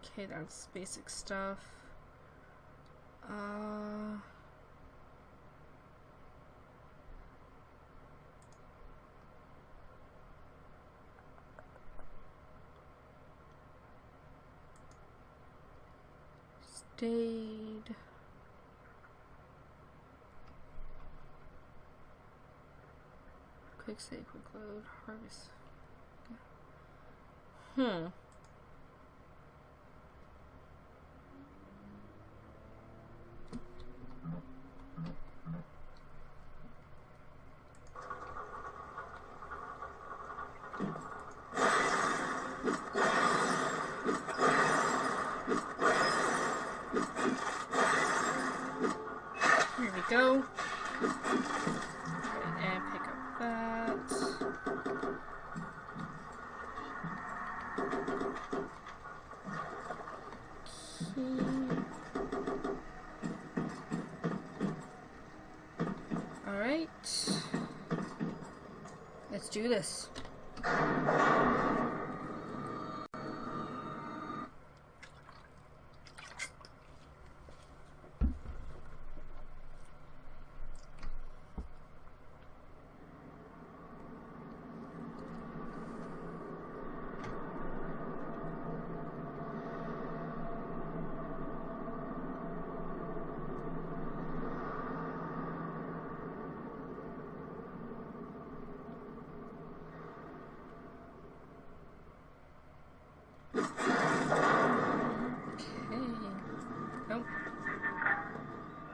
Okay, that's basic stuff. Stayed. Quick save, quick load, harvest. Here we go. And pick up that. Alright. Let's do this.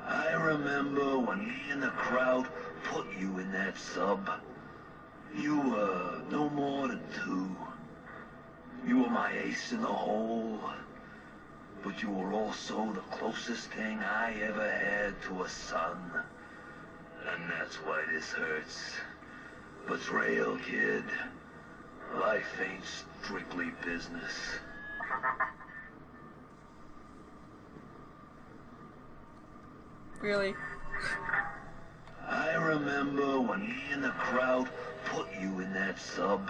I remember when me and the crowd put you in that sub. You were no more than 2. You were my ace in the hole. But you were also the closest thing I ever had to a son. And that's why this hurts. Betrayal, kid. Life ain't strictly business. Really? I remember when me and the crowd put you in that sub.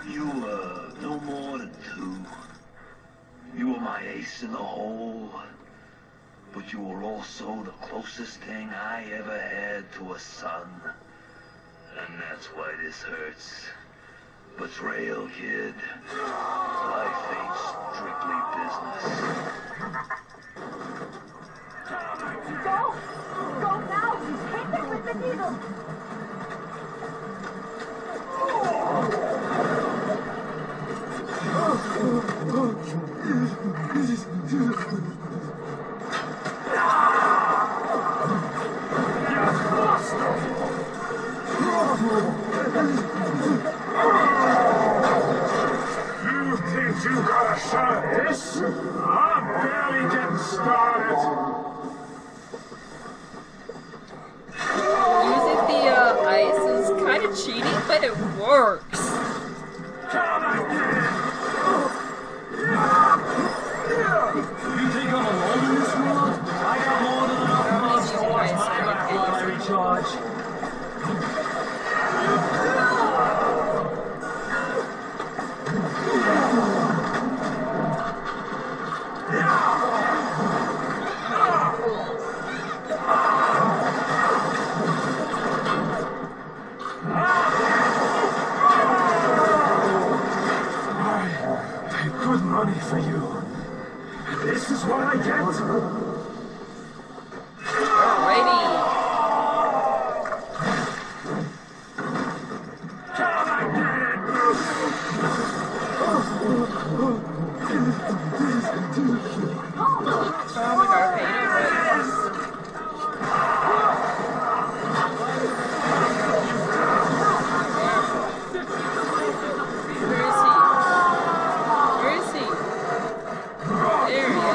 You were no more than 2. You were my ace in the hole. But you were also the closest thing I ever had to a son. And that's why this hurts. Betrayal, kid. Life ain't strictly business. Go! Go now! Hit them with the needle! You think you got a shot at this? I'm barely getting started. Using the ice is kind of cheating, but it works. Come again! You think I'm alone in this world? I got more than enough months to watch my back while I recharge. Good money for you. This is what I get. Alrighty. Oh my god, okay, you know what? Where is he? Where is he? There he is.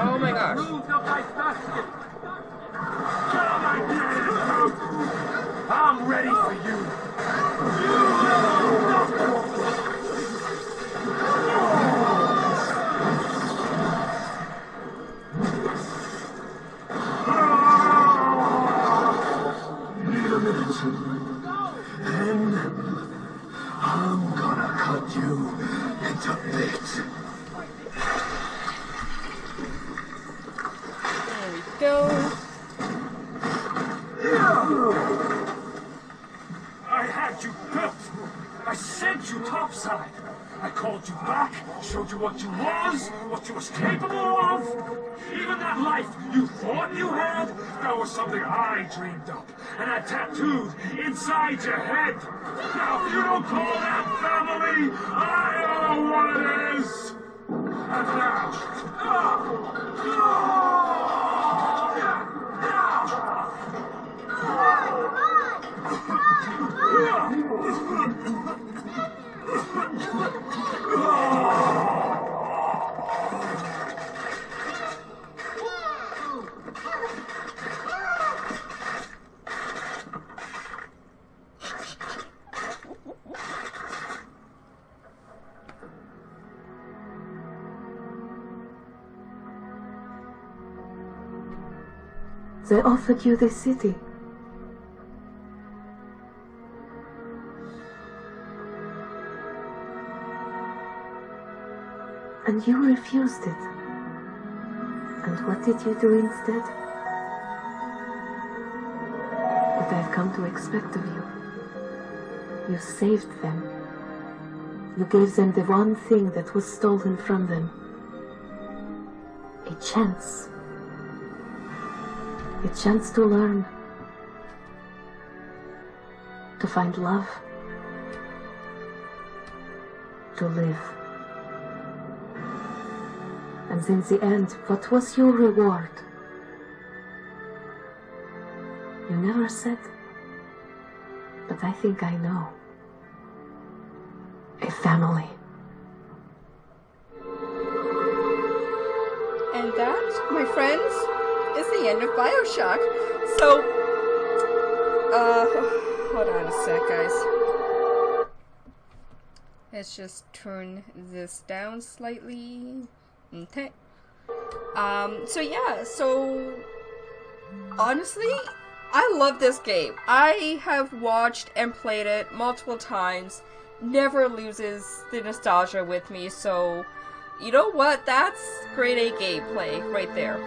Oh my gosh. I'm ready for you. Need a minute. And I'm gonna cut you into bits. There we go. I had you built. I sent you topside. I called you back, showed you what you was capable of. Even that life you thought you had, that was something I dreamed up and had tattooed inside your head. Now, if you don't call that family, I don't know what it is. And They offered you this city. And you refused it. And what did you do instead? What I've come to expect of you. You saved them. You gave them the one thing that was stolen from them. A chance. A chance to learn. To find love. To live. And in the end, what was your reward? You never said, but I think I know. A family. And that, my friends, is the end of BioShock. So, hold on a sec, guys. Let's just turn this down slightly. Okay. So yeah, so honestly, I love this game. I have watched and played it multiple times. Never loses the nostalgia with me, so you know what? That's grade A gameplay right there.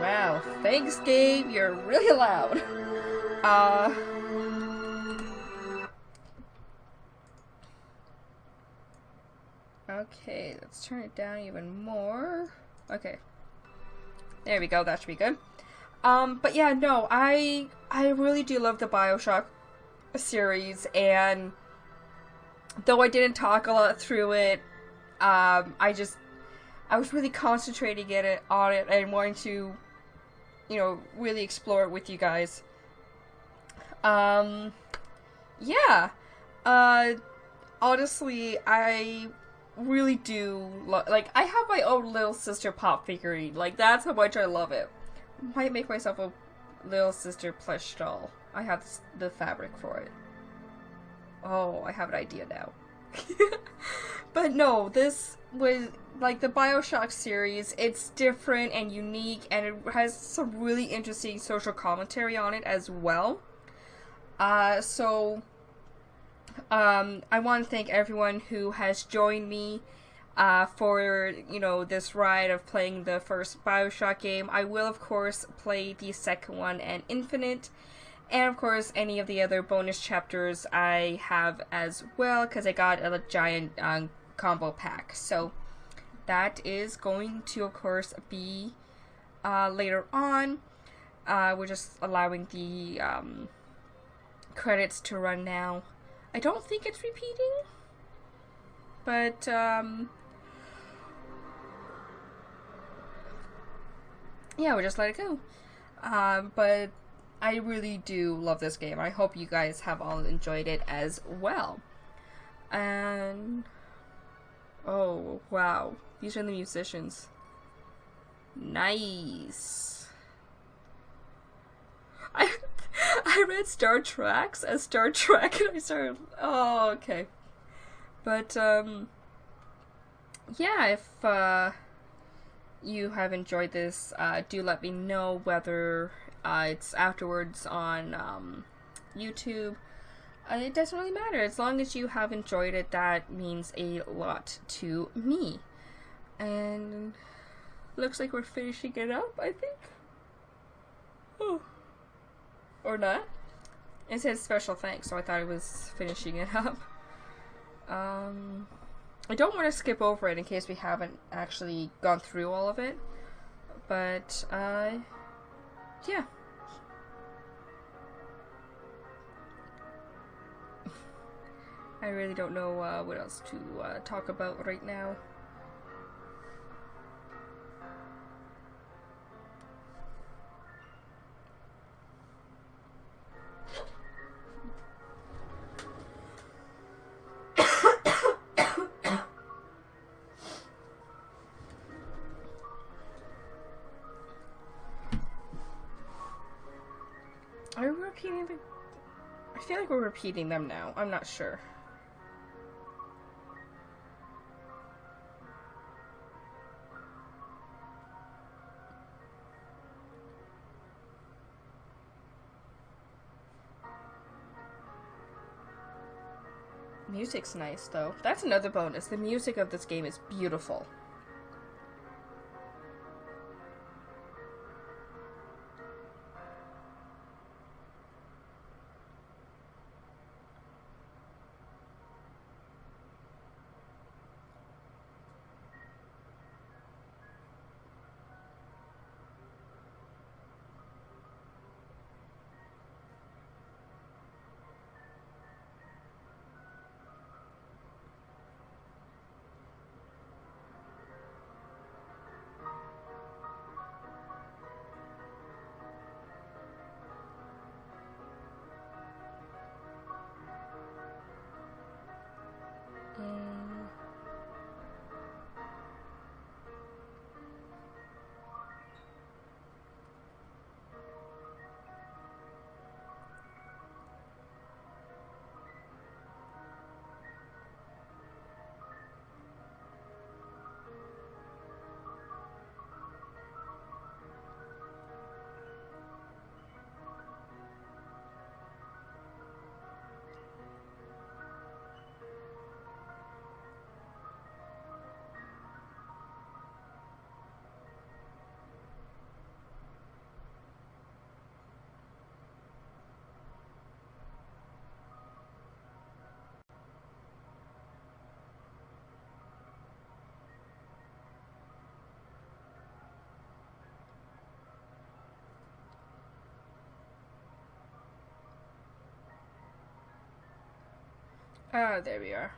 Wow, thanks game, you're really loud. Okay, let's turn it down even more. Okay. There we go, that should be good. But yeah, no, I really do love the BioShock series, and though I didn't talk a lot through it, I was really concentrating on it and wanting to, you know, really explore it with you guys. Yeah. Honestly, I really do like, I have my own little sister pop figurine. Like, that's how much I love it. Might make myself a little sister plush doll. I have the fabric for it. Oh, I have an idea now. But no, this was, like, the BioShock series, it's different and unique, and it has some really interesting social commentary on it as well. I want to thank everyone who has joined me for, you know, this ride of playing the first BioShock game. I will, of course, play the second one and Infinite, and of course any of the other bonus chapters I have as well, because I got a giant combo pack. So that is going to, of course, be later on. We're just allowing the credits to run now. I don't think it's repeating, but yeah, we'll just let it go. But I really do love this game. I hope you guys have all enjoyed it as well. And oh wow, these are the musicians. Nice. I read Star Treks as Star Trek, and I started. Oh, okay. But yeah, if you have enjoyed this, do let me know, whether it's afterwards on YouTube. It doesn't really matter. As long as you have enjoyed it, that means a lot to me. And looks like we're finishing it up, I think. Oh. Or not. It says special thanks, so I thought it was finishing it up. I don't want to skip over it in case we haven't actually gone through all of it. But, yeah. I really don't know what else to talk about right now. Are we repeating them? I feel like we're repeating them now. I'm not sure. Music's nice, though. That's another bonus. The music of this game is beautiful. Ah, there we are.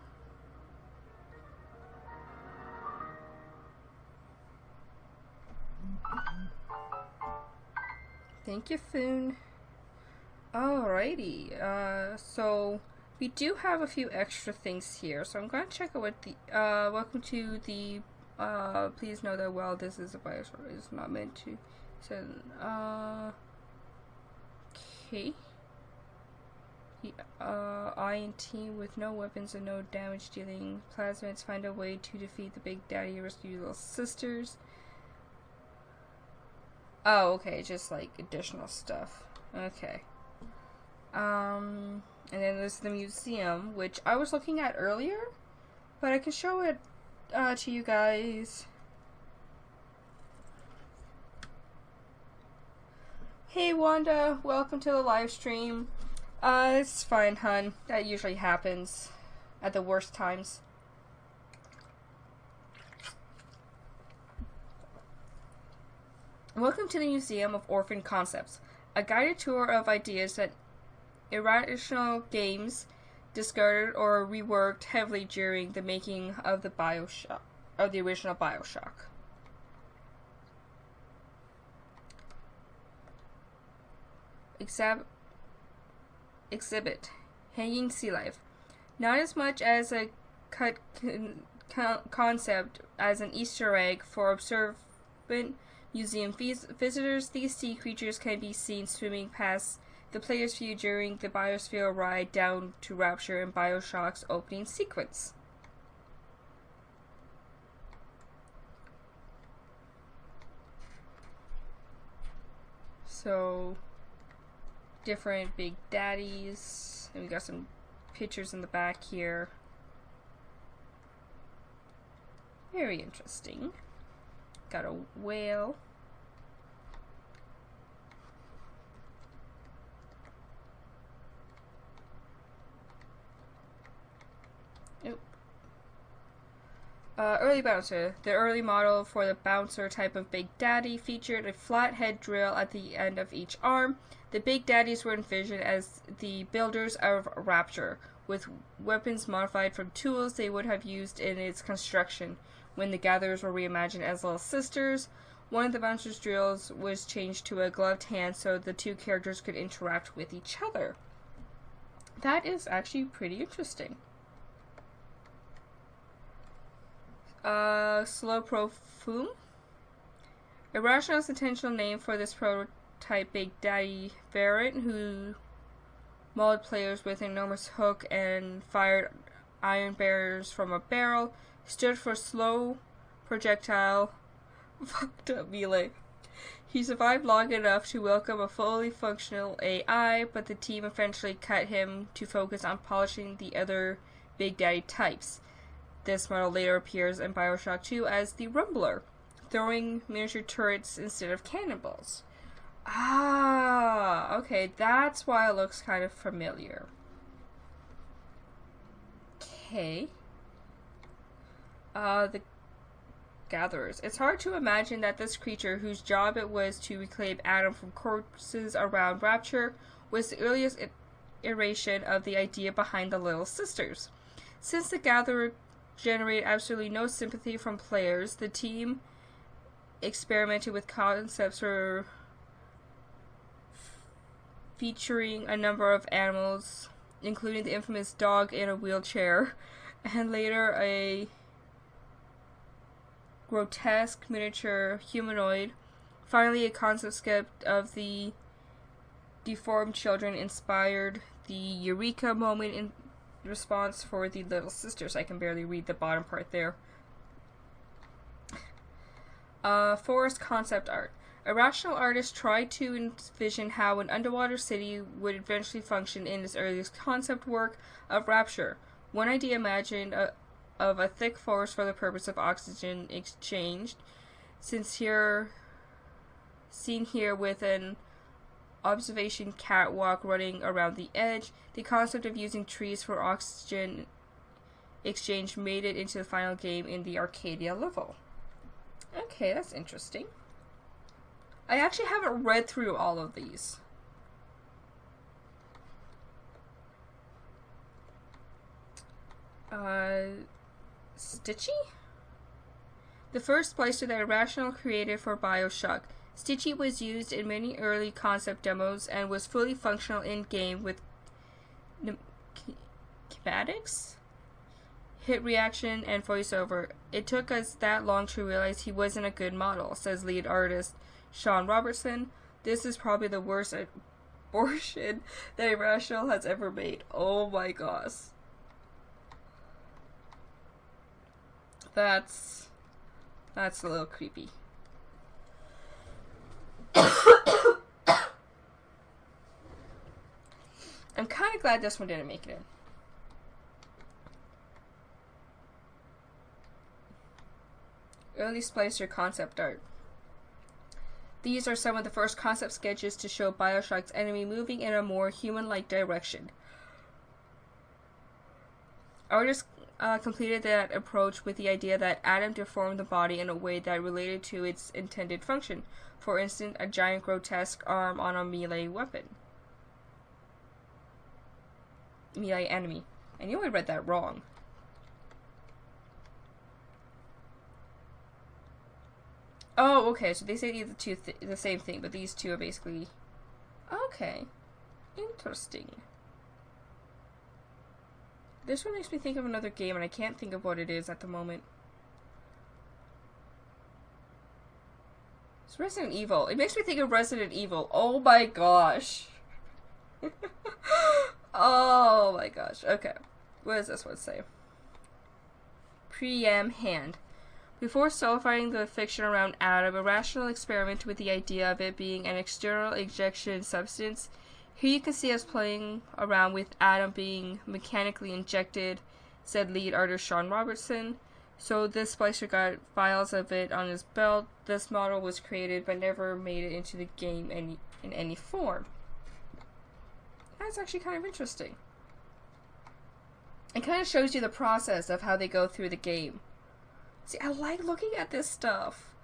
Thank you, Foon. Alrighty, so we do have a few extra things here, so I'm gonna check out what the, welcome to the, please know that while this is a BioShock, it's not meant to, so, okay. I and team with no weapons and no damage dealing plasmids find a way to defeat the Big Daddy and rescue little sisters. Oh, okay, just like additional stuff. Okay. And then there's the museum, which I was looking at earlier, but I can show it to you guys. Hey Wanda, welcome to the live stream. It's fine, hun. That usually happens at the worst times. Welcome to the Museum of Orphan Concepts, a guided tour of ideas that irrational games discarded or reworked heavily during the making of the BioShock, of the original BioShock. Exhibit Hanging Sea Life. Not as much as a cut concept as an Easter egg for observant museum visitors, these sea creatures can be seen swimming past the player's view during the Biosphere ride down to Rapture in BioShock's opening sequence. So, different Big Daddies, and we got some pictures in the back here. Very interesting. Got a whale. Early bouncer. The early model for the bouncer type of Big Daddy featured a flathead drill at the end of each arm. The Big Daddies were envisioned as the builders of Rapture, with weapons modified from tools they would have used in its construction. When the Gatherers were reimagined as little sisters, one of the bouncer's drills was changed to a gloved hand so the two characters could interact with each other. That is actually pretty interesting. Slow Profume. Irrational's intentional name for this prototype Big Daddy variant, who mauled players with an enormous hook and fired iron barriers from a barrel, stood for slow projectile fucked up melee. He survived long enough to welcome a fully functional AI, but the team eventually cut him to focus on polishing the other Big Daddy types. This model later appears in BioShock 2 as the Rumbler, throwing miniature turrets instead of cannonballs. Ah, okay, that's why it looks kind of familiar. Okay. The Gatherers. It's hard to imagine that this creature, whose job it was to reclaim Adam from corpses around Rapture, was the earliest iteration of the idea behind the Little Sisters. Since the Gatherer generate absolutely no sympathy from players, the team experimented with concepts for featuring a number of animals, including the infamous dog in a wheelchair, and later a grotesque miniature humanoid. Finally, a concept sketch of the deformed children inspired the Eureka moment in response for the Little Sisters. I can barely read the bottom part there. Forest concept art. Irrational artists tried to envision how an underwater city would eventually function in its earliest concept work of Rapture. One idea imagined of a thick forest for the purpose of oxygen exchange, seen here with an observation catwalk running around the edge. The concept of using trees for oxygen exchange made it into the final game in the Arcadia level. Okay, that's interesting. I actually haven't read through all of these. Stitchy? The first splicer that Irrational created for BioShock. Stitchy was used in many early concept demos and was fully functional in-game with kinematics, hit reaction, and voiceover. It took us that long to realize he wasn't a good model, says lead artist Sean Robertson. This is probably the worst abortion that Irrational has ever made. Oh my gosh. That's a little creepy. I'm kind of glad this one didn't make it in. Early Splicer concept art. These are some of the first concept sketches to show BioShock's enemy moving in a more human-like direction. Artists completed that approach with the idea that Adam deformed the body in a way that related to its intended function. For instance, a giant grotesque arm on a melee weapon. Melee enemy. I knew I read that wrong. Oh, okay, so they say the same thing, but these two are basically... Okay. Interesting. This one makes me think of another game, and I can't think of what it is at the moment. It's Resident Evil. It makes me think of Resident Evil. Oh my gosh. Oh my gosh. Okay. What does this one say? Pream hand. Before solidifying the fiction around Adam, Irrational experimented with the idea of it being an external ejection substance. Here you can see us playing around with Adam being mechanically injected, said lead artist Sean Robertson. So this splicer got files of it on his belt. This model was created but never made it into the game in any form. That's actually kind of interesting. It kind of shows you the process of how they go through the game. See, I like looking at this stuff.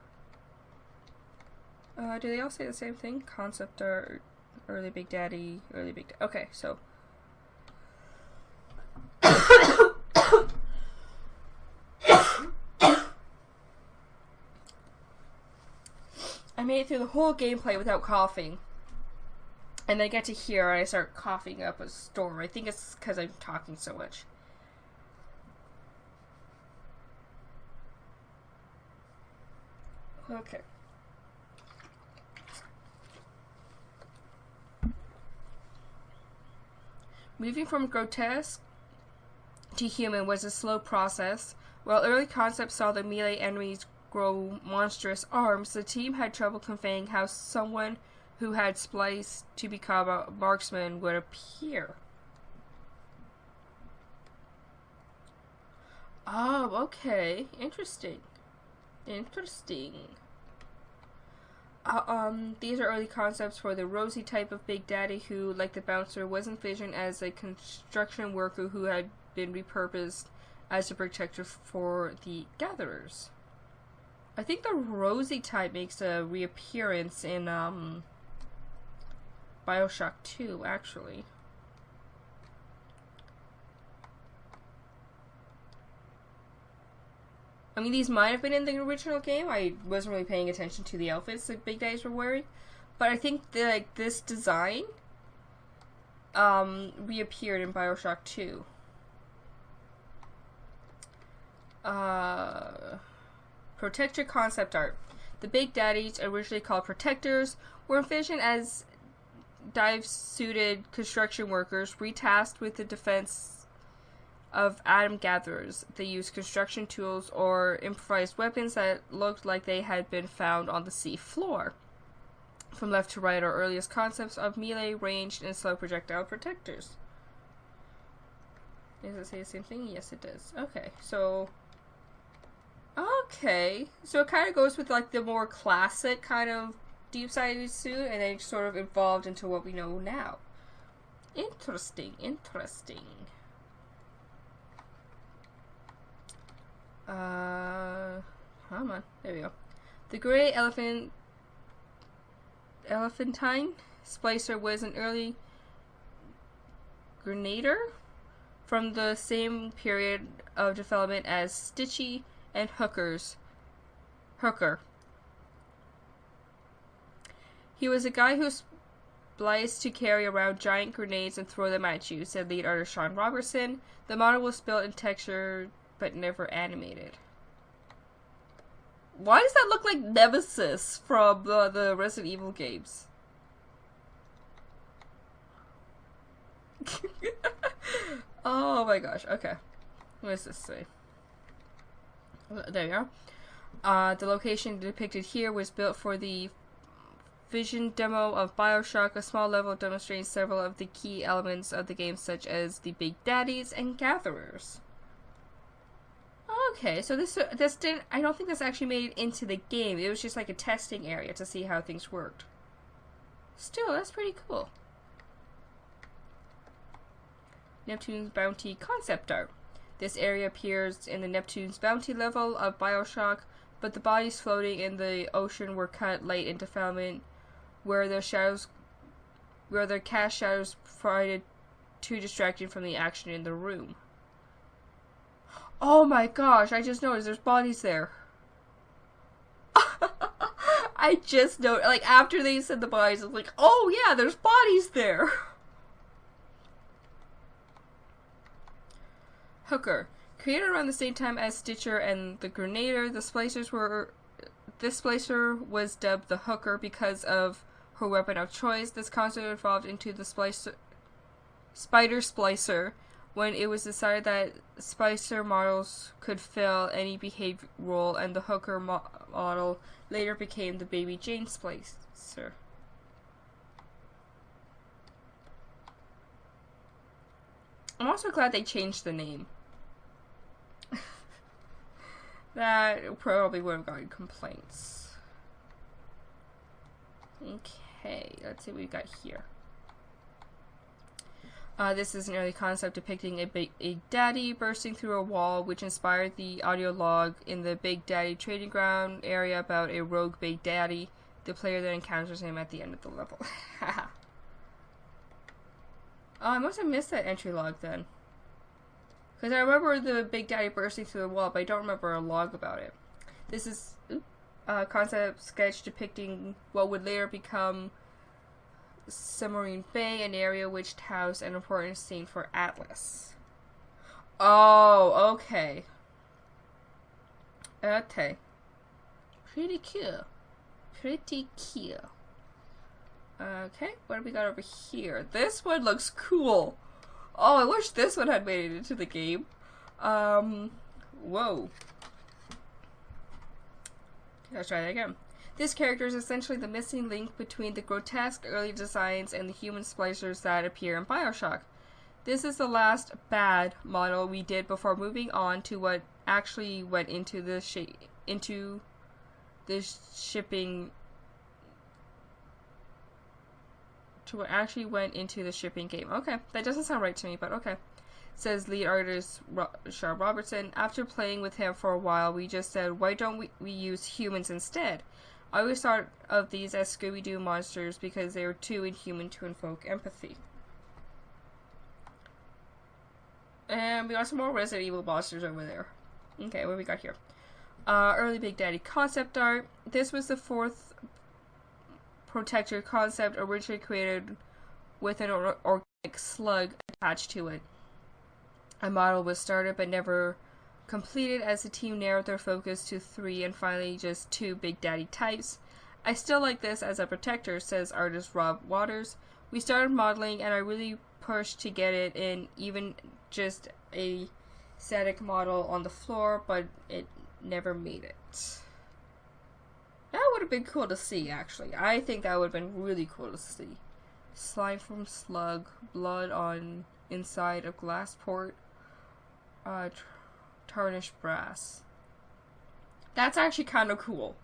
Do they all say the same thing? Concept art, early Big Daddy, okay, so. I made it through the whole gameplay without coughing. And then I get to here and I start coughing up a storm. I think it's because I'm talking so much. Okay. Moving from grotesque to human was a slow process. While early concepts saw the melee enemies grow monstrous arms, the team had trouble conveying how someone who had spliced to become a marksman would appear. Oh, okay. Interesting. These are early concepts for the rosy type of Big Daddy who, like the bouncer, was envisioned as a construction worker who had been repurposed as a protector for the gatherers. I think the rosy type makes a reappearance in BioShock 2, actually. I mean, these might have been in the original game. I wasn't really paying attention to the outfits that Big Daddies were wearing. But I think that, like, this design reappeared in BioShock 2. Protector concept art. The Big Daddies, originally called Protectors, were envisioned as dive-suited construction workers retasked with the defense of Adam gatherers. They used construction tools or improvised weapons that looked like they had been found on the sea floor. From left to right are earliest concepts of melee, ranged, and slow projectile protectors. Does it say the same thing? Yes, it does. Okay, so... Okay, so it kind of goes with, like, the more classic kind of deep-sided suit, and then sort of evolved into what we know now. Interesting. Come on, there we go. The gray elephantine splicer was an early grenader from the same period of development as Stitchy and Hooker. He was a guy who spliced to carry around giant grenades and throw them at you, said lead artist Sean Robertson. The model was built in texture but never animated. Why does that look like Nemesis from the Resident Evil games? Oh my gosh, okay. What does this say? There you go. The location depicted here was built for the vision demo of BioShock, a small level demonstrating several of the key elements of the game, such as the Big Daddies and Gatherers. Okay, so this didn't. I don't think this actually made it into the game. It was just like a testing area to see how things worked. Still, that's pretty cool. Neptune's Bounty concept art. This area appears in the Neptune's Bounty level of BioShock, but the bodies floating in the ocean were cut late in development, where their cast shadows provided too distracting from the action in the room. Oh my gosh, I just noticed there's bodies there. I just noticed, like, after they said the bodies, I was like, oh yeah, there's bodies there. Hooker. Created around the same time as Stitcher and the Grenader, this splicer was dubbed the Hooker because of her weapon of choice. This concept evolved into the Spider Splicer when it was decided that Splicer models could fill any behavior role, and the Hooker model later became the Baby Jane Splicer. I'm also glad they changed the name. That probably would have gotten complaints. Okay, let's see what we got here. This is an early concept depicting a Big Daddy bursting through a wall, which inspired the audio log in the Big Daddy trading ground area about a rogue Big Daddy, the player that encounters him at the end of the level. Oh, I must have missed that entry log then. Because I remember the Big Daddy bursting through the wall, but I don't remember a log about it. This is a concept sketch depicting what would later become Submarine Bay, an area which housed an important scene for Atlas. Oh, okay. Okay. Pretty cool. Pretty cool. Okay, what do we got over here? This one looks cool. Oh, I wish this one had made it into the game. Whoa. Let's try that again. This character is essentially the missing link between the grotesque early designs and the human splicers that appear in BioShock. This is the last bad model we did before moving on to what actually went into the shipping game. Okay, that doesn't sound right to me, but okay. Says lead artist Sean Robertson. After playing with him for a while, we just said, why don't we use humans instead? I always thought of these as Scooby-Doo monsters because they were too inhuman to invoke empathy. And we got some more Resident Evil monsters over there. Okay, what do we got here? Early Big Daddy concept art. This was the fourth protector concept, originally created with an organic slug attached to it. A model was started but never completed as the team narrowed their focus to 3 and finally just 2 Big Daddy types. I still like this as a protector, says artist Rob Waters. We started modeling and I really pushed to get it in even just a static model on the floor, but it never made it. That would have been cool to see, actually. I think that would have been really cool to see. Slime from slug, blood on inside of glass port, tarnished brass. That's actually kind of cool.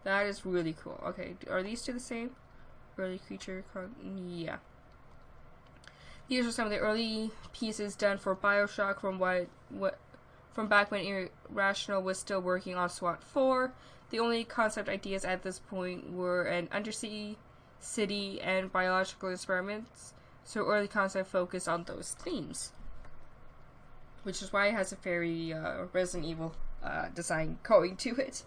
That is really cool. Okay, are these two the same? Early creature, yeah. These are some of the early pieces done for BioShock from back when Irrational was still working on SWAT 4. The only concept ideas at this point were an undersea city and biological experiments, so early concept focused on those themes. which is why it has a very Resident Evil design going to it.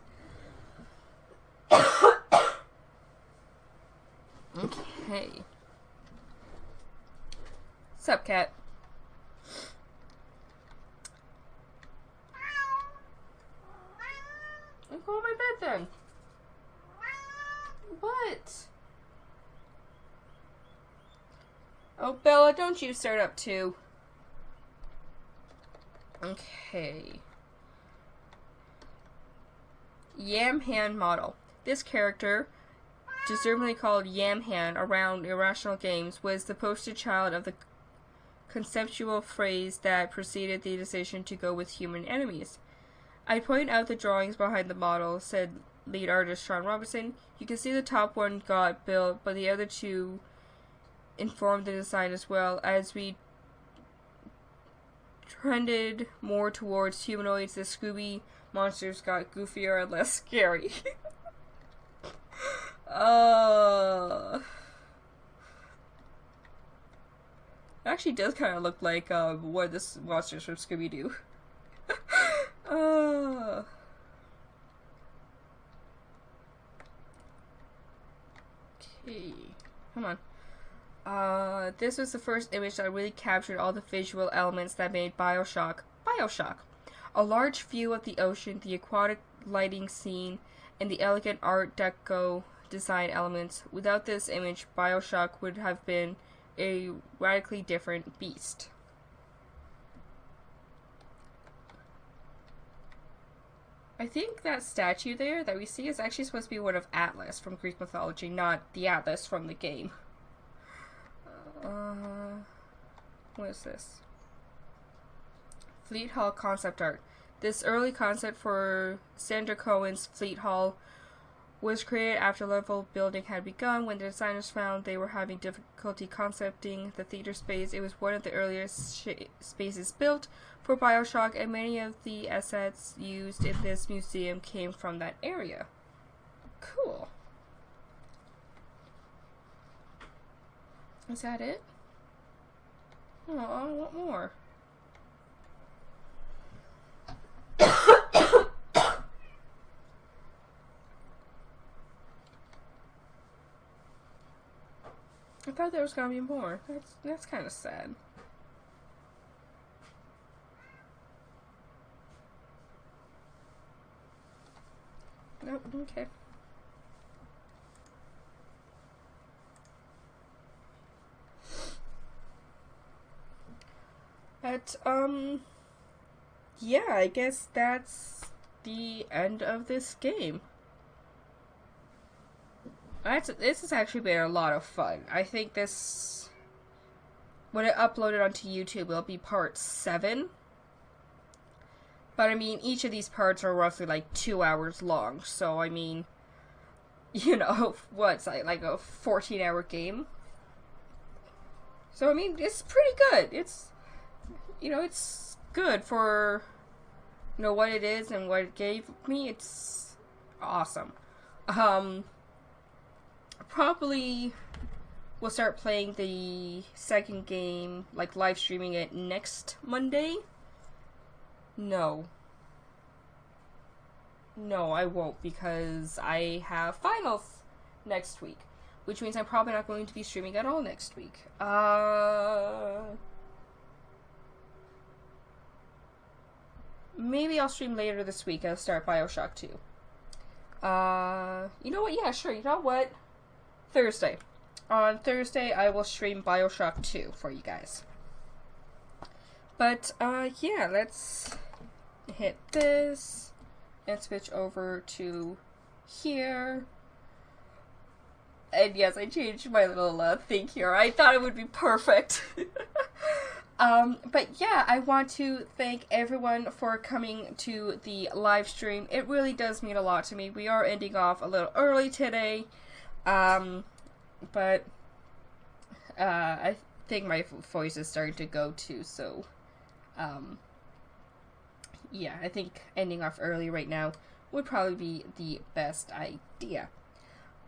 Okay. Sup, cat? I'm going to my bed then. What? Oh, Bella, don't you start up too. Okay. Yamhan model. This character, deservedly called Yamhan around Irrational Games, was the poster child of the conceptual phrase that preceded the decision to go with human enemies. I point out the drawings behind the model, said lead artist Sean Robertson. You can see the top one got built, but the other two informed the design as well. As we trended more towards humanoids, the Scooby monsters got goofier and less scary. It actually does kind of look like one of the monsters from Scooby-Doo. Okay, come on. This was the first image that really captured all the visual elements that made BioShock BioShock. A large view of the ocean, the aquatic lighting scene, and the elegant Art Deco design elements. Without this image, BioShock would have been a radically different beast. I think that statue there that we see is actually supposed to be one of Atlas from Greek mythology, not the Atlas from the game. What is this? Fleet Hall concept art. This early concept for Sandra Cohen's Fleet Hall was created after level building had begun. When the designers found they were having difficulty concepting the theater space, it was one of the earliest spaces built for BioShock, and many of the assets used in this museum came from that area. Cool. Is that it? Oh, I want more. I thought there was gonna be more. That's kind of sad. Nope. Okay. But yeah, I guess that's the end of this game. This has actually been a lot of fun. I think this, when I upload it onto YouTube, it'll be part 7. But I mean, each of these parts are roughly like 2 hours long. So I mean, you know, what's like a 14-hour game. So I mean, it's pretty good. It's, you know, it's good for, you know, what it is and what it gave me. It's awesome. Probably we'll start playing the second game, like live streaming it next Monday. No, I won't, because I have finals next week, which means I'm probably not going to be streaming at all next week. Maybe I'll stream later this week and I'll start BioShock 2. You know what? Yeah, sure. You know what? Thursday. On Thursday, I will stream BioShock 2 for you guys. But, yeah, let's hit this and switch over to here. And yes, I changed my little thing here. I thought it would be perfect. But yeah, I want to thank everyone for coming to the live stream. It really does mean a lot to me. We are ending off a little early today. But I think my voice is starting to go too, so yeah, I think ending off early right now would probably be the best idea.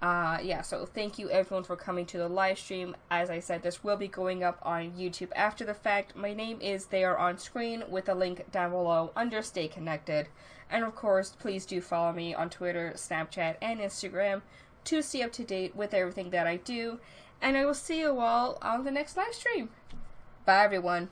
Yeah, so thank you everyone for coming to the live stream. As I said, this will be going up on YouTube after the fact. My name is there on screen with a link down below under Stay Connected. And of course, please do follow me on Twitter, Snapchat, and Instagram to stay up to date with everything that I do. And I will see you all on the next live stream. Bye everyone.